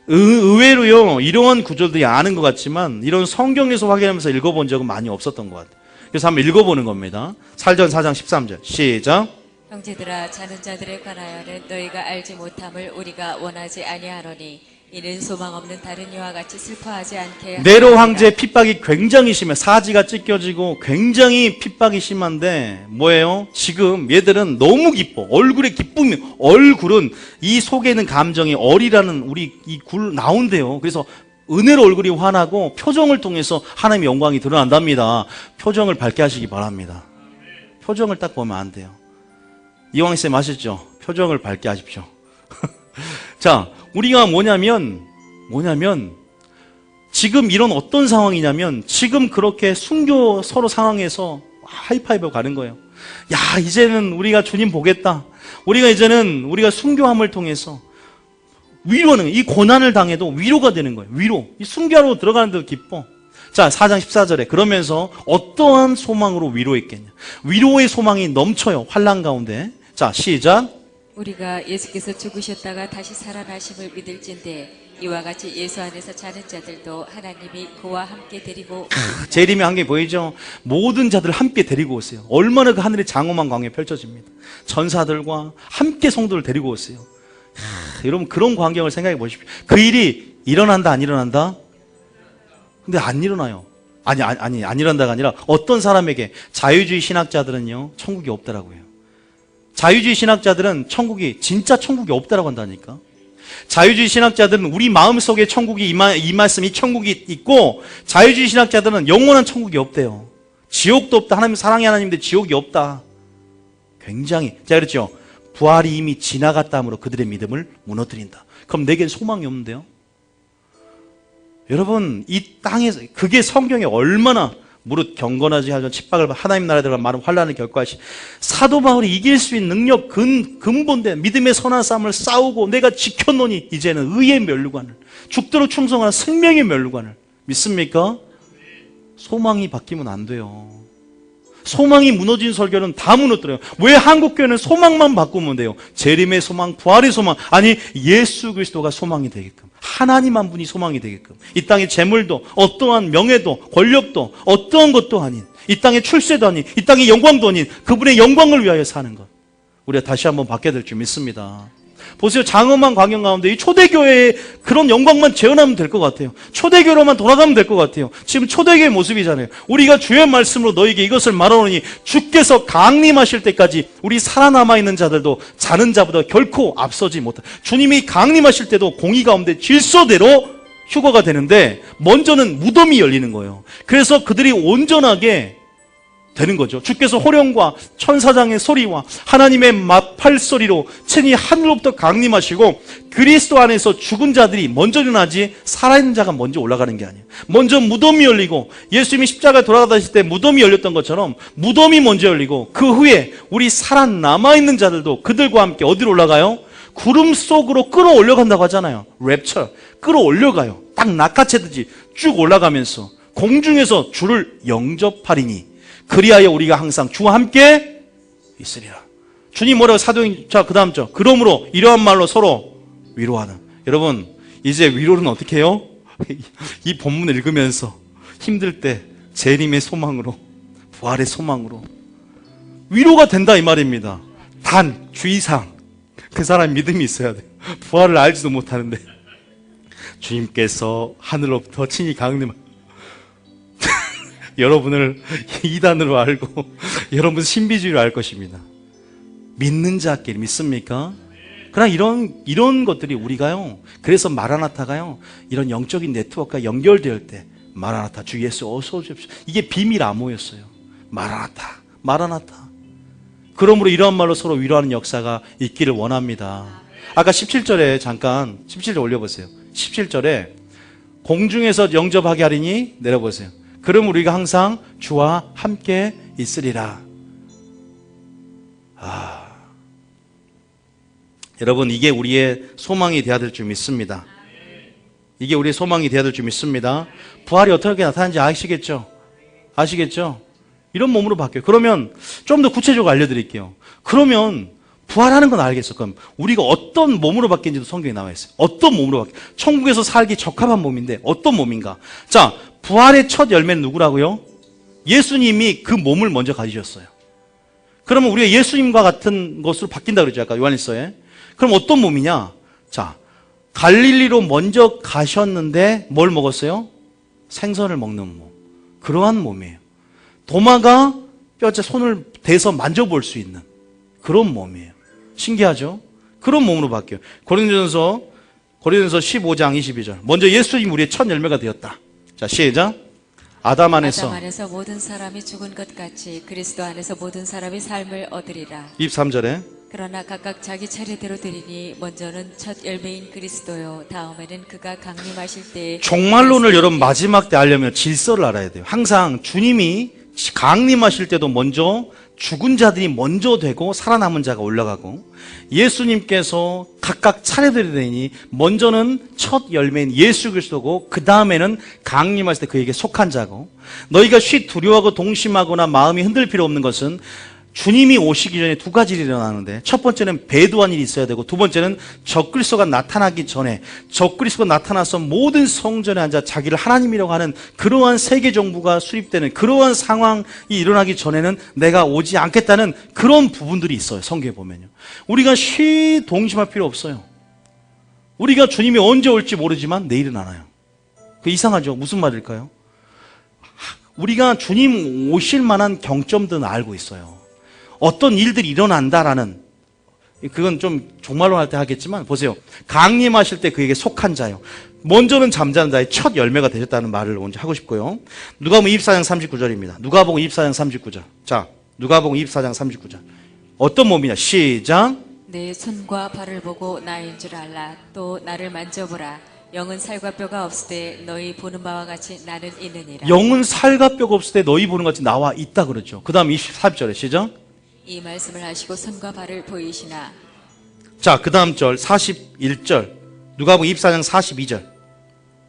의외로요, 이러한 구절들이 아는 것 같지만 이런 성경에서 확인하면서 읽어본 적은 많이 없었던 것 같아요. 그래서 한번 읽어보는 겁니다. 살전 4장 13절 시작. 형제들아 자는 자들에 관하여는 너희가 알지 못함을 우리가 원하지 아니하노니 이는 소망 없는 다른 이와 같이 슬퍼하지 않게 네로 하느니라. 황제의 핍박이 굉장히 심해. 사지가 찢겨지고 굉장히 핍박이 심한데 뭐예요? 지금 얘들은 너무 기뻐. 얼굴에 기쁨이, 얼굴은 이 속에 있는 감정이 얼이라는 우리 이 굴 나온대요. 그래서 은혜로 얼굴이 환하고 표정을 통해서 하나님의 영광이 드러난답니다. 표정을 밝게 하시기 바랍니다. 표정을 딱 보면 안 돼요. 이왕쌤 아셨죠? 표정을 밝게 하십시오. 자, 우리가 뭐냐면 지금 이런 어떤 상황이냐면 지금 그렇게 순교 서로 상황에서 하이파이브 가는 거예요. 야, 이제는 우리가 주님 보겠다. 우리가 순교함을 통해서 위로는 이 고난을 당해도 위로가 되는 거예요. 위로. 이 순교하러 들어가는데도 기뻐. 자, 4장 14절에 그러면서 어떠한 소망으로 위로했겠냐. 위로의 소망이 넘쳐요. 환난 가운데. 자, 시작. 우리가 예수께서 죽으셨다가 다시 살아나심을 믿을진대 이와 같이 예수 안에서 자는 자들도 하나님이 그와 함께 데리고 재림의 한계 보이죠? 모든 자들을 함께 데리고 오세요. 얼마나 그 하늘의 장엄한 광야 펼쳐집니다. 전사들과 함께 성도를 데리고 오세요. 여러분 그런 광경을 생각해 보십시오. 그 일이 일어난다 안 일어난다? 근데 안 일어나요. 안 일어난다가 아니라 어떤 사람에게 자유주의 신학자들은요 천국이 없다라고 해요. 자유주의 신학자들은 진짜 천국이 없다라고 한다니까. 자유주의 신학자들은 우리 마음속에 천국이 이 말씀이 천국이 있고, 자유주의 신학자들은 영원한 천국이 없대요. 지옥도 없다. 하나님 사랑의 하나님인데 지옥이 없다. 굉장히 제가 그랬죠. 부활이 이미 지나갔다 함으로 그들의 믿음을 무너뜨린다. 그럼 내게 소망이 없는데요? 여러분 이 땅에서 그게 성경에 얼마나 무릇 경건하지 하던 핍박을 하나님 나라에 들어가 많은 환난을 겪고하시 사도 바울이 이길 수 있는 능력 근본된 믿음의 선한 싸움을 싸우고 내가 지켰노니 이제는 의의 면류관을 죽도록 충성하는 생명의 면류관을 믿습니까? 소망이 바뀌면 안 돼요. 소망이 무너진 설교는 다 무너뜨려요. 왜 한국교회는 소망만 바꾸면 돼요? 재림의 소망, 부활의 소망, 아니 예수 그리스도가 소망이 되게끔, 하나님 한 분이 소망이 되게끔, 이 땅의 재물도 어떠한 명예도 권력도 어떠한 것도 아닌, 이 땅의 출세도 아닌, 이 땅의 영광도 아닌 그분의 영광을 위하여 사는 것, 우리가 다시 한번 받게 될 줄 믿습니다. 보세요. 장엄한 광경 가운데 이 초대교회의 그런 영광만 재현하면 될 것 같아요. 초대교회로만 돌아가면 될 것 같아요. 지금 초대교회 모습이잖아요. 우리가 주의 말씀으로 너에게 이것을 말하노니 주께서 강림하실 때까지 우리 살아남아 있는 자들도 자는 자보다 결코 앞서지 못한, 주님이 강림하실 때도 공의 가운데 질서대로 휴거가 되는데 먼저는 무덤이 열리는 거예요. 그래서 그들이 온전하게 되는 거죠. 주께서 호령과 천사장의 소리와 하나님의 마팔 소리로 친히 하늘로부터 강림하시고 그리스도 안에서 죽은 자들이 먼저 일어나지 살아있는 자가 먼저 올라가는 게 아니에요. 먼저 무덤이 열리고 예수님이 십자가에 돌아가실 때 무덤이 열렸던 것처럼 무덤이 먼저 열리고 그 후에 우리 살아남아있는 자들도 그들과 함께 어디로 올라가요? 구름 속으로 끌어올려간다고 하잖아요. 랩처 끌어올려가요. 딱 낚아채듯이 쭉 올라가면서 공중에서 주를 영접하리니 그리하여 우리가 항상 주와 함께 있으리라. 주님 뭐라고 사도행, 자, 그 다음 절. 그러므로 이러한 말로 서로 위로하는. 여러분, 이제 위로는 어떻게 해요? 이 본문을 읽으면서 힘들 때 재림의 소망으로, 부활의 소망으로 위로가 된다 이 말입니다. 단, 주의사항. 그 사람 믿음이 있어야 돼요. 부활을 알지도 못하는데 주님께서 하늘로부터 친히 강림하 여러분을 이단으로 알고 여러분 신비주의로 알 것입니다. 믿는 자끼리 믿습니까? 그러나 이런 것들이 우리가요, 그래서 마라나타가요, 이런 영적인 네트워크가 연결될 때 마라나타 주 예수 어서 오십시오, 이게 비밀 암호였어요. 마라나타. 그러므로 이러한 말로 서로 위로하는 역사가 있기를 원합니다. 아까 17절에 잠깐 17절 올려보세요. 17절에 공중에서 영접하게 하리니 내려보세요. 그럼 우리가 항상 주와 함께 있으리라. 여러분 이게 우리의 소망이 되어야 될 줄 믿습니다. 이게 우리의 소망이 되어야 될 줄 믿습니다. 부활이 어떻게 나타나는지 아시겠죠? 이런 몸으로 바뀌어요. 그러면 좀 더 구체적으로 알려드릴게요. 그러면 부활하는 건 알겠어. 그럼 우리가 어떤 몸으로 바뀌는지도 성경에 나와 있어요. 어떤 몸으로 바뀌어? 천국에서 살기 적합한 몸인데 어떤 몸인가? 자, 부활의 첫 열매는 누구라고요? 예수님이 그 몸을 먼저 가지셨어요. 그러면 우리가 예수님과 같은 것으로 바뀐다 그러죠. 아까 요한일서에. 그럼 어떤 몸이냐? 자, 갈릴리로 먼저 가셨는데 뭘 먹었어요? 생선을 먹는 몸. 그러한 몸이에요. 도마가 뼈째 손을 대서 만져볼 수 있는 그런 몸이에요. 신기하죠? 그런 몸으로 바뀌어요. 고린도전서 15장 22절. 먼저 예수님 우리의 첫 열매가 되었다. 자, 시작. 아담 안에서 모든 사람이 죽은 것 같이 그리스도 안에서 모든 사람이 삶을 얻으리라. 23절에 그러나 각각 자기 차례대로 드리니 먼저는 첫 열매인 그리스도요 다음에는 그가 강림하실 때에 종말론을 여러분 마지막 때 알려면 질서를 알아야 돼요. 항상 주님이 강림하실 때도 먼저 죽은 자들이 먼저 되고 살아남은 자가 올라가고, 예수님께서 각각 차례대로 되니 먼저는 첫 열매인 예수 그리스도고 그 다음에는 강림하실 때 그에게 속한 자고, 너희가 쉬 두려워하고 동심하거나 마음이 흔들 필요 없는 것은 주님이 오시기 전에 두 가지 일이 일어나는데, 첫 번째는 배도한 일이 있어야 되고, 두 번째는 적그리스도가 나타나기 전에 적그리스도가 나타나서 모든 성전에 앉아 자기를 하나님이라고 하는 그러한 세계 정부가 수립되는 그러한 상황이 일어나기 전에는 내가 오지 않겠다는 그런 부분들이 있어요. 성경에 보면요. 우리가 쉬 동심할 필요 없어요. 우리가 주님이 언제 올지 모르지만 내일은 안 와요. 그 이상하죠? 무슨 말일까요? 우리가 주님 오실 만한 경점들은 알고 있어요. 어떤 일들이 일어난다라는, 그건 좀 종말론 할 때 하겠지만 보세요. 강림하실 때 그에게 속한 자요. 먼저는 잠자는 자의 첫 열매가 되셨다는 말을 먼저 하고 싶고요. 누가복음 24장 39절입니다. 누가복음 24장 39절. 자, 누가복음 24장 39절. 어떤 몸이냐? 시작. 내 손과 발을 보고 나인 줄 알라. 또 나를 만져보라. 영은 살과 뼈가 없을 때 너희 보는 바와 같이 나는 있느니라. 영은 살과 뼈가 없을 때 너희 보는 것 같이 나와 있다 그러죠. 그 다음 24절에 시작. 이 말씀을 하시고 손과 발을 보이시나. 자, 그 다음 절 41절. 누가복음 24장 42절.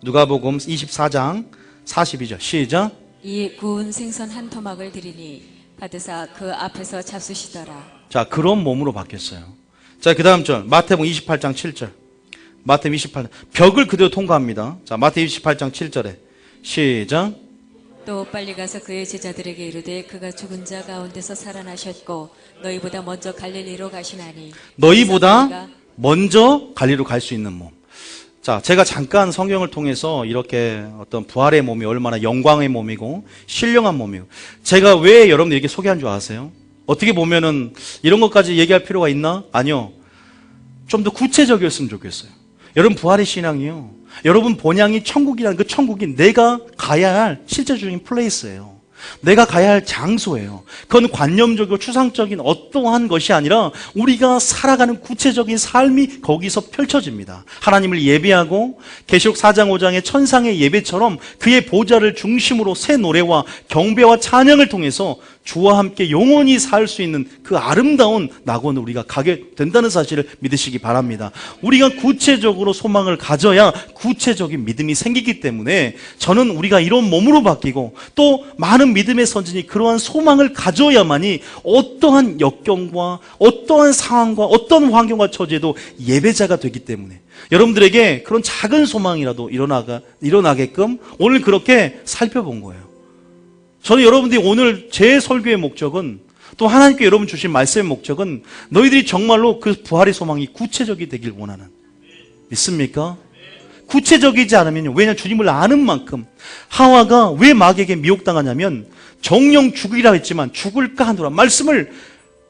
누가복음 24장 42절. 시작. 이 구운 생선 한 토막을 드리니 받으사 그 앞에서 잡수시더라. 자, 그런 몸으로 바뀌었어요. 자, 그 다음 절 마태복음 28장 7절. 마태복음 28장 벽을 그대로 통과합니다. 자, 마태복음 28장 7절에 시작. 또 빨리 가서 그의 제자들에게 이르되 그가 죽은 자 가운데서 살아나셨고 너희보다 먼저 갈릴리로 가시나니. 너희보다 먼저 갈릴리로 갈 수 있는 몸. 자, 제가 잠깐 성경을 통해서 이렇게 어떤 부활의 몸이 얼마나 영광의 몸이고 신령한 몸이고, 제가 왜 여러분들 이렇게 소개한 줄 아세요? 어떻게 보면은 이런 것까지 얘기할 필요가 있나? 아니요. 좀 더 구체적이었으면 좋겠어요. 여러분, 부활의 신앙이요, 여러분 본향이 천국이라는 그 천국이 내가 가야 할 실제적인 플레이스예요. 내가 가야 할 장소예요. 그건 관념적이고 추상적인 어떠한 것이 아니라 우리가 살아가는 구체적인 삶이 거기서 펼쳐집니다. 하나님을 예배하고 계시록 4장 5장의 천상의 예배처럼 그의 보좌를 중심으로 새 노래와 경배와 찬양을 통해서 주와 함께 영원히 살 수 있는 그 아름다운 낙원을 우리가 가게 된다는 사실을 믿으시기 바랍니다. 우리가 구체적으로 소망을 가져야 구체적인 믿음이 생기기 때문에 저는 우리가 이런 몸으로 바뀌고 또 많은 믿음의 선진이 그러한 소망을 가져야만이 어떠한 역경과 어떠한 상황과 어떤 환경과 처지에도 예배자가 되기 때문에 여러분들에게 그런 작은 소망이라도 일어나게끔 오늘 그렇게 살펴본 거예요. 저는 여러분들이 오늘 제 설교의 목적은, 또 하나님께 여러분 주신 말씀의 목적은 너희들이 정말로 그 부활의 소망이 구체적이 되길 원하는, 믿습니까? 구체적이지 않으면요, 왜냐하면 주님을 아는 만큼 하와가 왜 마귀에게 미혹당하냐면 정령 죽으리라 했지만 죽을까 하노라 말씀을,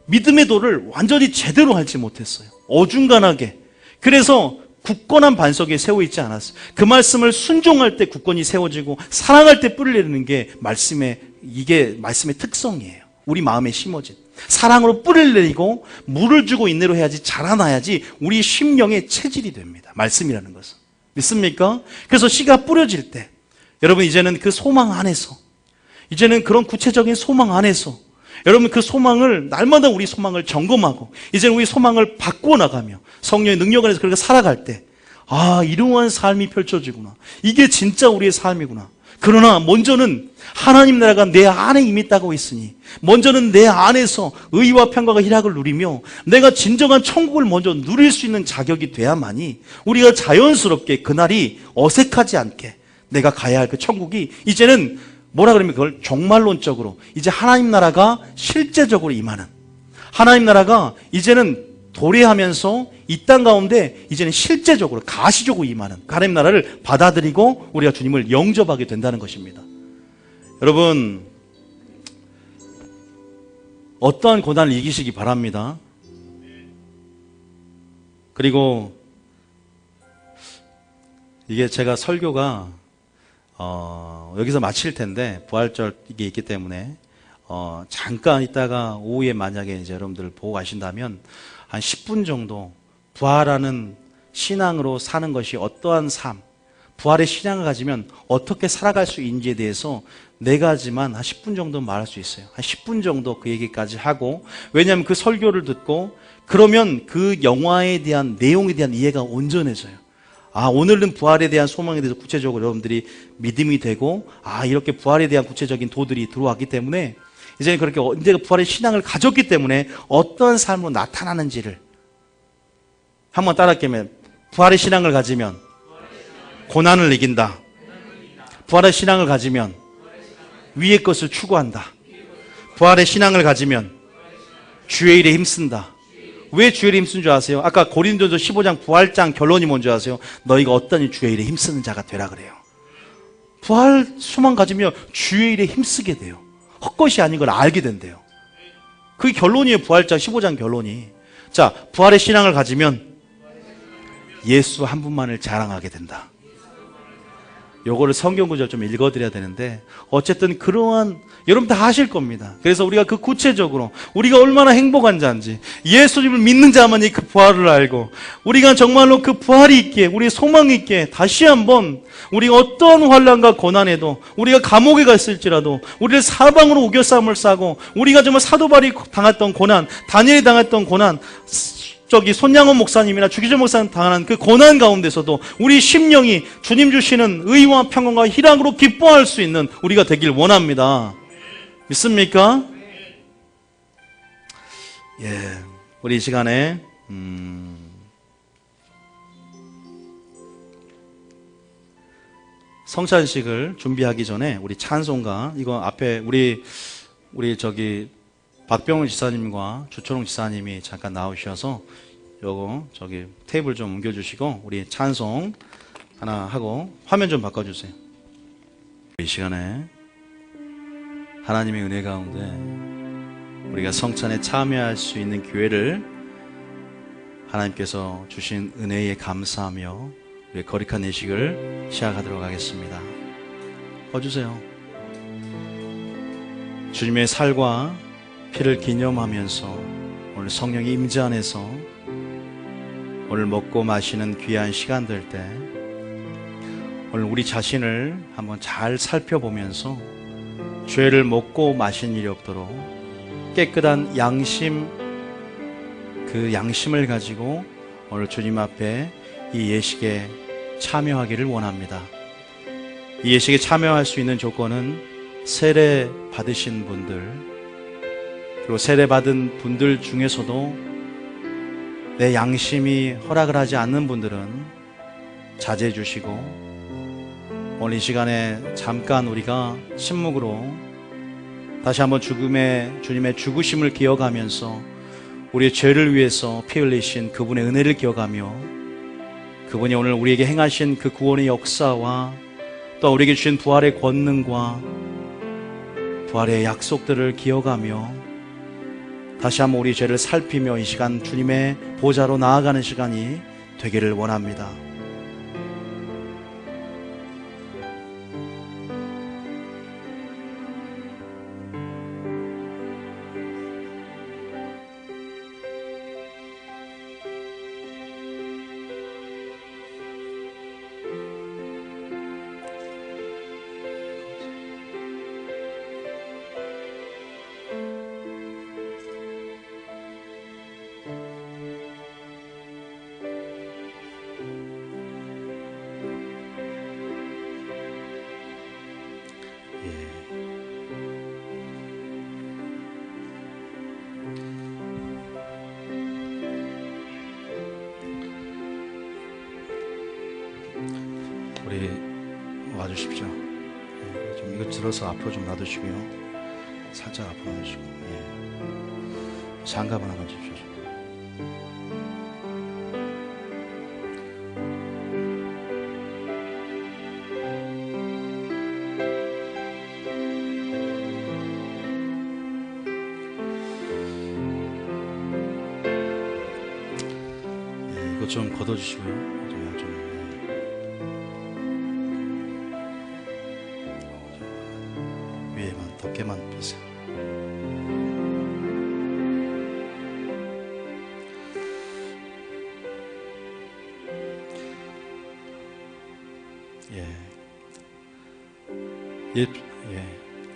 믿음의 도를 완전히 제대로 알지 못했어요. 어중간하게. 그래서 굳건한 반석에 세워 있지 않았어요. 그 말씀을 순종할 때 굳건히 세워지고 사랑할 때 뿌리를 내리는 게 이게 말씀의 특성이에요. 우리 마음에 심어진 사랑으로 뿌리를 내리고 물을 주고 인내로 해야지 자라나야지 우리 심령의 체질이 됩니다. 말씀이라는 것은. 믿습니까? 그래서 씨가 뿌려질 때 여러분, 이제는 그 소망 안에서, 이제는 그런 구체적인 소망 안에서 여러분 그 소망을, 날마다 우리 소망을 점검하고 이제는 우리 소망을 바꿔나가며 성령의 능력 안에서 그렇게 살아갈 때, 아, 이러한 삶이 펼쳐지구나, 이게 진짜 우리의 삶이구나. 그러나 먼저는 하나님 나라가 내 안에 이미 있다고 있으니 먼저는 내 안에서 의와 평강과 희락을 누리며 내가 진정한 천국을 먼저 누릴 수 있는 자격이 돼야만이 우리가 자연스럽게 그날이 어색하지 않게 내가 가야 할 그 천국이 이제는 뭐라 그러면 그걸 종말론적으로 이제 하나님 나라가 실제적으로 임하는, 하나님 나라가 이제는 도래하면서 이 땅 가운데 이제는 실제적으로 가시적으로 임하는 하나님 나라를 받아들이고 우리가 주님을 영접하게 된다는 것입니다. 여러분, 어떠한 고난을 이기시기 바랍니다. 그리고 이게 제가 설교가 여기서 마칠 텐데 부활절 이게 있기 때문에 잠깐 있다가 오후에 만약에 이제 여러분들 보고 가신다면 한 10분 정도 부활하는 신앙으로 사는 것이 어떠한 삶, 부활의 신앙을 가지면 어떻게 살아갈 수 있는지에 대해서 4가지만 한 10분 정도 말할 수 있어요. 한 10분 정도 그 얘기까지 하고, 왜냐하면 그 설교를 듣고 그러면 그 영화에 대한 내용에 대한 이해가 온전해져요. 아, 오늘은 부활에 대한 소망에 대해서 구체적으로 여러분들이 믿음이 되고, 아, 이렇게 부활에 대한 구체적인 도들이 들어왔기 때문에 이제 그렇게 이제 부활의 신앙을 가졌기 때문에 어떤 삶으로 나타나는지를 한번 따라하면, 부활의 신앙을 가지면 고난을 이긴다. 부활의 신앙을 가지면 위의 것을 추구한다. 부활의 신앙을 가지면 주의 일에 힘쓴다. 왜 주의 일에 힘쓴 줄 아세요? 아까 고린도전서 15장 부활장 결론이 뭔지 아세요? 너희가 어떠니 주의 일에 힘쓰는 자가 되라 그래요. 부활 수만 가지면 주의 일에 힘쓰게 돼요. 헛것이 아닌 걸 알게 된대요. 그게 결론이에요. 부활장 15장 결론이. 자, 부활의 신앙을 가지면 예수 한 분만을 자랑하게 된다. 요거를 성경 구절 좀 읽어드려야 되는데, 어쨌든 그러한 여러분 다 아실 겁니다. 그래서 우리가 그 구체적으로 우리가 얼마나 행복한 자인지, 예수님을 믿는 자만이 그 부활을 알고, 우리가 정말로 그 부활이 있기에, 우리의 소망이 있기에 다시 한번 우리가 어떤 환난과 고난에도, 우리가 감옥에 갔을지라도 우리를 사방으로 우겨싸움을 싸고, 우리가 정말 사도바리 당했던 고난, 다니엘이 당했던 고난, 저기 손양원 목사님이나 주기철 목사님 당하는 그 고난 가운데서도 우리 심령이 주님 주시는 의와 평안과 희락으로 기뻐할 수 있는 우리가 되길 원합니다. 믿습니까? 예, 우리 이 시간에 성찬식을 준비하기 전에 우리 찬송가, 이거 앞에 우리 저기 박병훈 지사님과 주초롱 지사님이 잠깐 나오셔서 요거 저기 테이블 좀 옮겨주시고 우리 찬송 하나 하고 화면 좀 바꿔주세요. 이 시간에 하나님의 은혜 가운데 우리가 성찬에 참여할 수 있는 기회를 하나님께서 주신 은혜에 감사하며 우리 거룩한 예식을 시작하도록 하겠습니다. 꺼주세요. 주님의 살과 피를 기념하면서 오늘 성령의 임재 안에서 오늘 먹고 마시는 귀한 시간 될 때 오늘 우리 자신을 한번 잘 살펴보면서 죄를 먹고 마신 일이 없도록 깨끗한 양심, 그 양심을 가지고 오늘 주님 앞에 이 예식에 참여하기를 원합니다. 이 예식에 참여할 수 있는 조건은 세례 받으신 분들, 그리고 세례받은 분들 중에서도 내 양심이 허락을 하지 않는 분들은 자제해 주시고, 오늘 이 시간에 잠깐 우리가 침묵으로 다시 한번 주님의 죽으심을 기억하면서 우리의 죄를 위해서 피 흘리신 그분의 은혜를 기억하며, 그분이 오늘 우리에게 행하신 그 구원의 역사와 또 우리에게 주신 부활의 권능과 부활의 약속들을 기억하며 다시 한번 우리 죄를 살피며 이 시간 주님의 보좌로 나아가는 시간이 되기를 원합니다. 우리 와주십시오. 예, 좀 이거 들어서 앞으로 좀 놔두시고요. 살짝 앞으로 놔주시고. 예. 장갑 하나 주십시오. 네, 이거 좀 걷어주시고요. 위에만 덮개만 펴세요.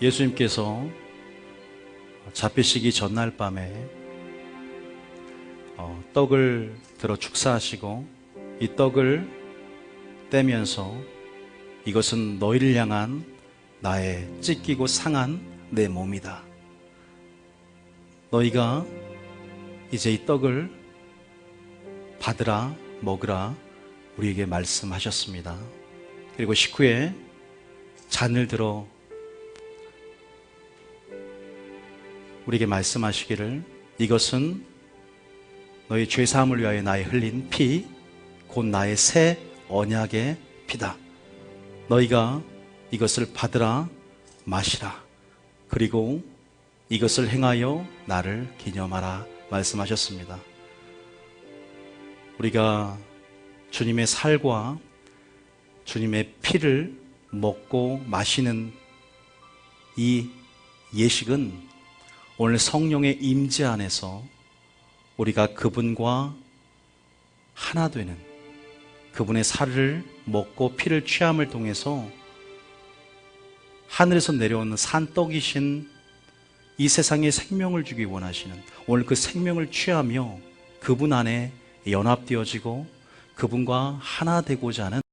예수님께서 잡히시기 전날 밤에 떡을 들어 축사하시고 이 떡을 떼면서 이것은 너희를 향한 나의 찢기고 상한 내 몸이다. 너희가 이제 이 떡을 받으라 먹으라 우리에게 말씀하셨습니다. 그리고 식후에 잔을 들어 우리에게 말씀하시기를 이것은 너희 죄사함을 위하여 나의 흘린 피 곧 나의 새 언약의 피다. 너희가 이것을 받으라 마시라. 그리고 이것을 행하여 나를 기념하라 말씀하셨습니다. 우리가 주님의 살과 주님의 피를 먹고 마시는 이 예식은 오늘 성령의 임재 안에서 우리가 그분과 하나 되는 그분의 살을 먹고 피를 취함을 통해서 하늘에서 내려오는 산떡이신 이 세상에 생명을 주기 원하시는 오늘 그 생명을 취하며 그분 안에 연합되어지고 그분과 하나 되고자 하는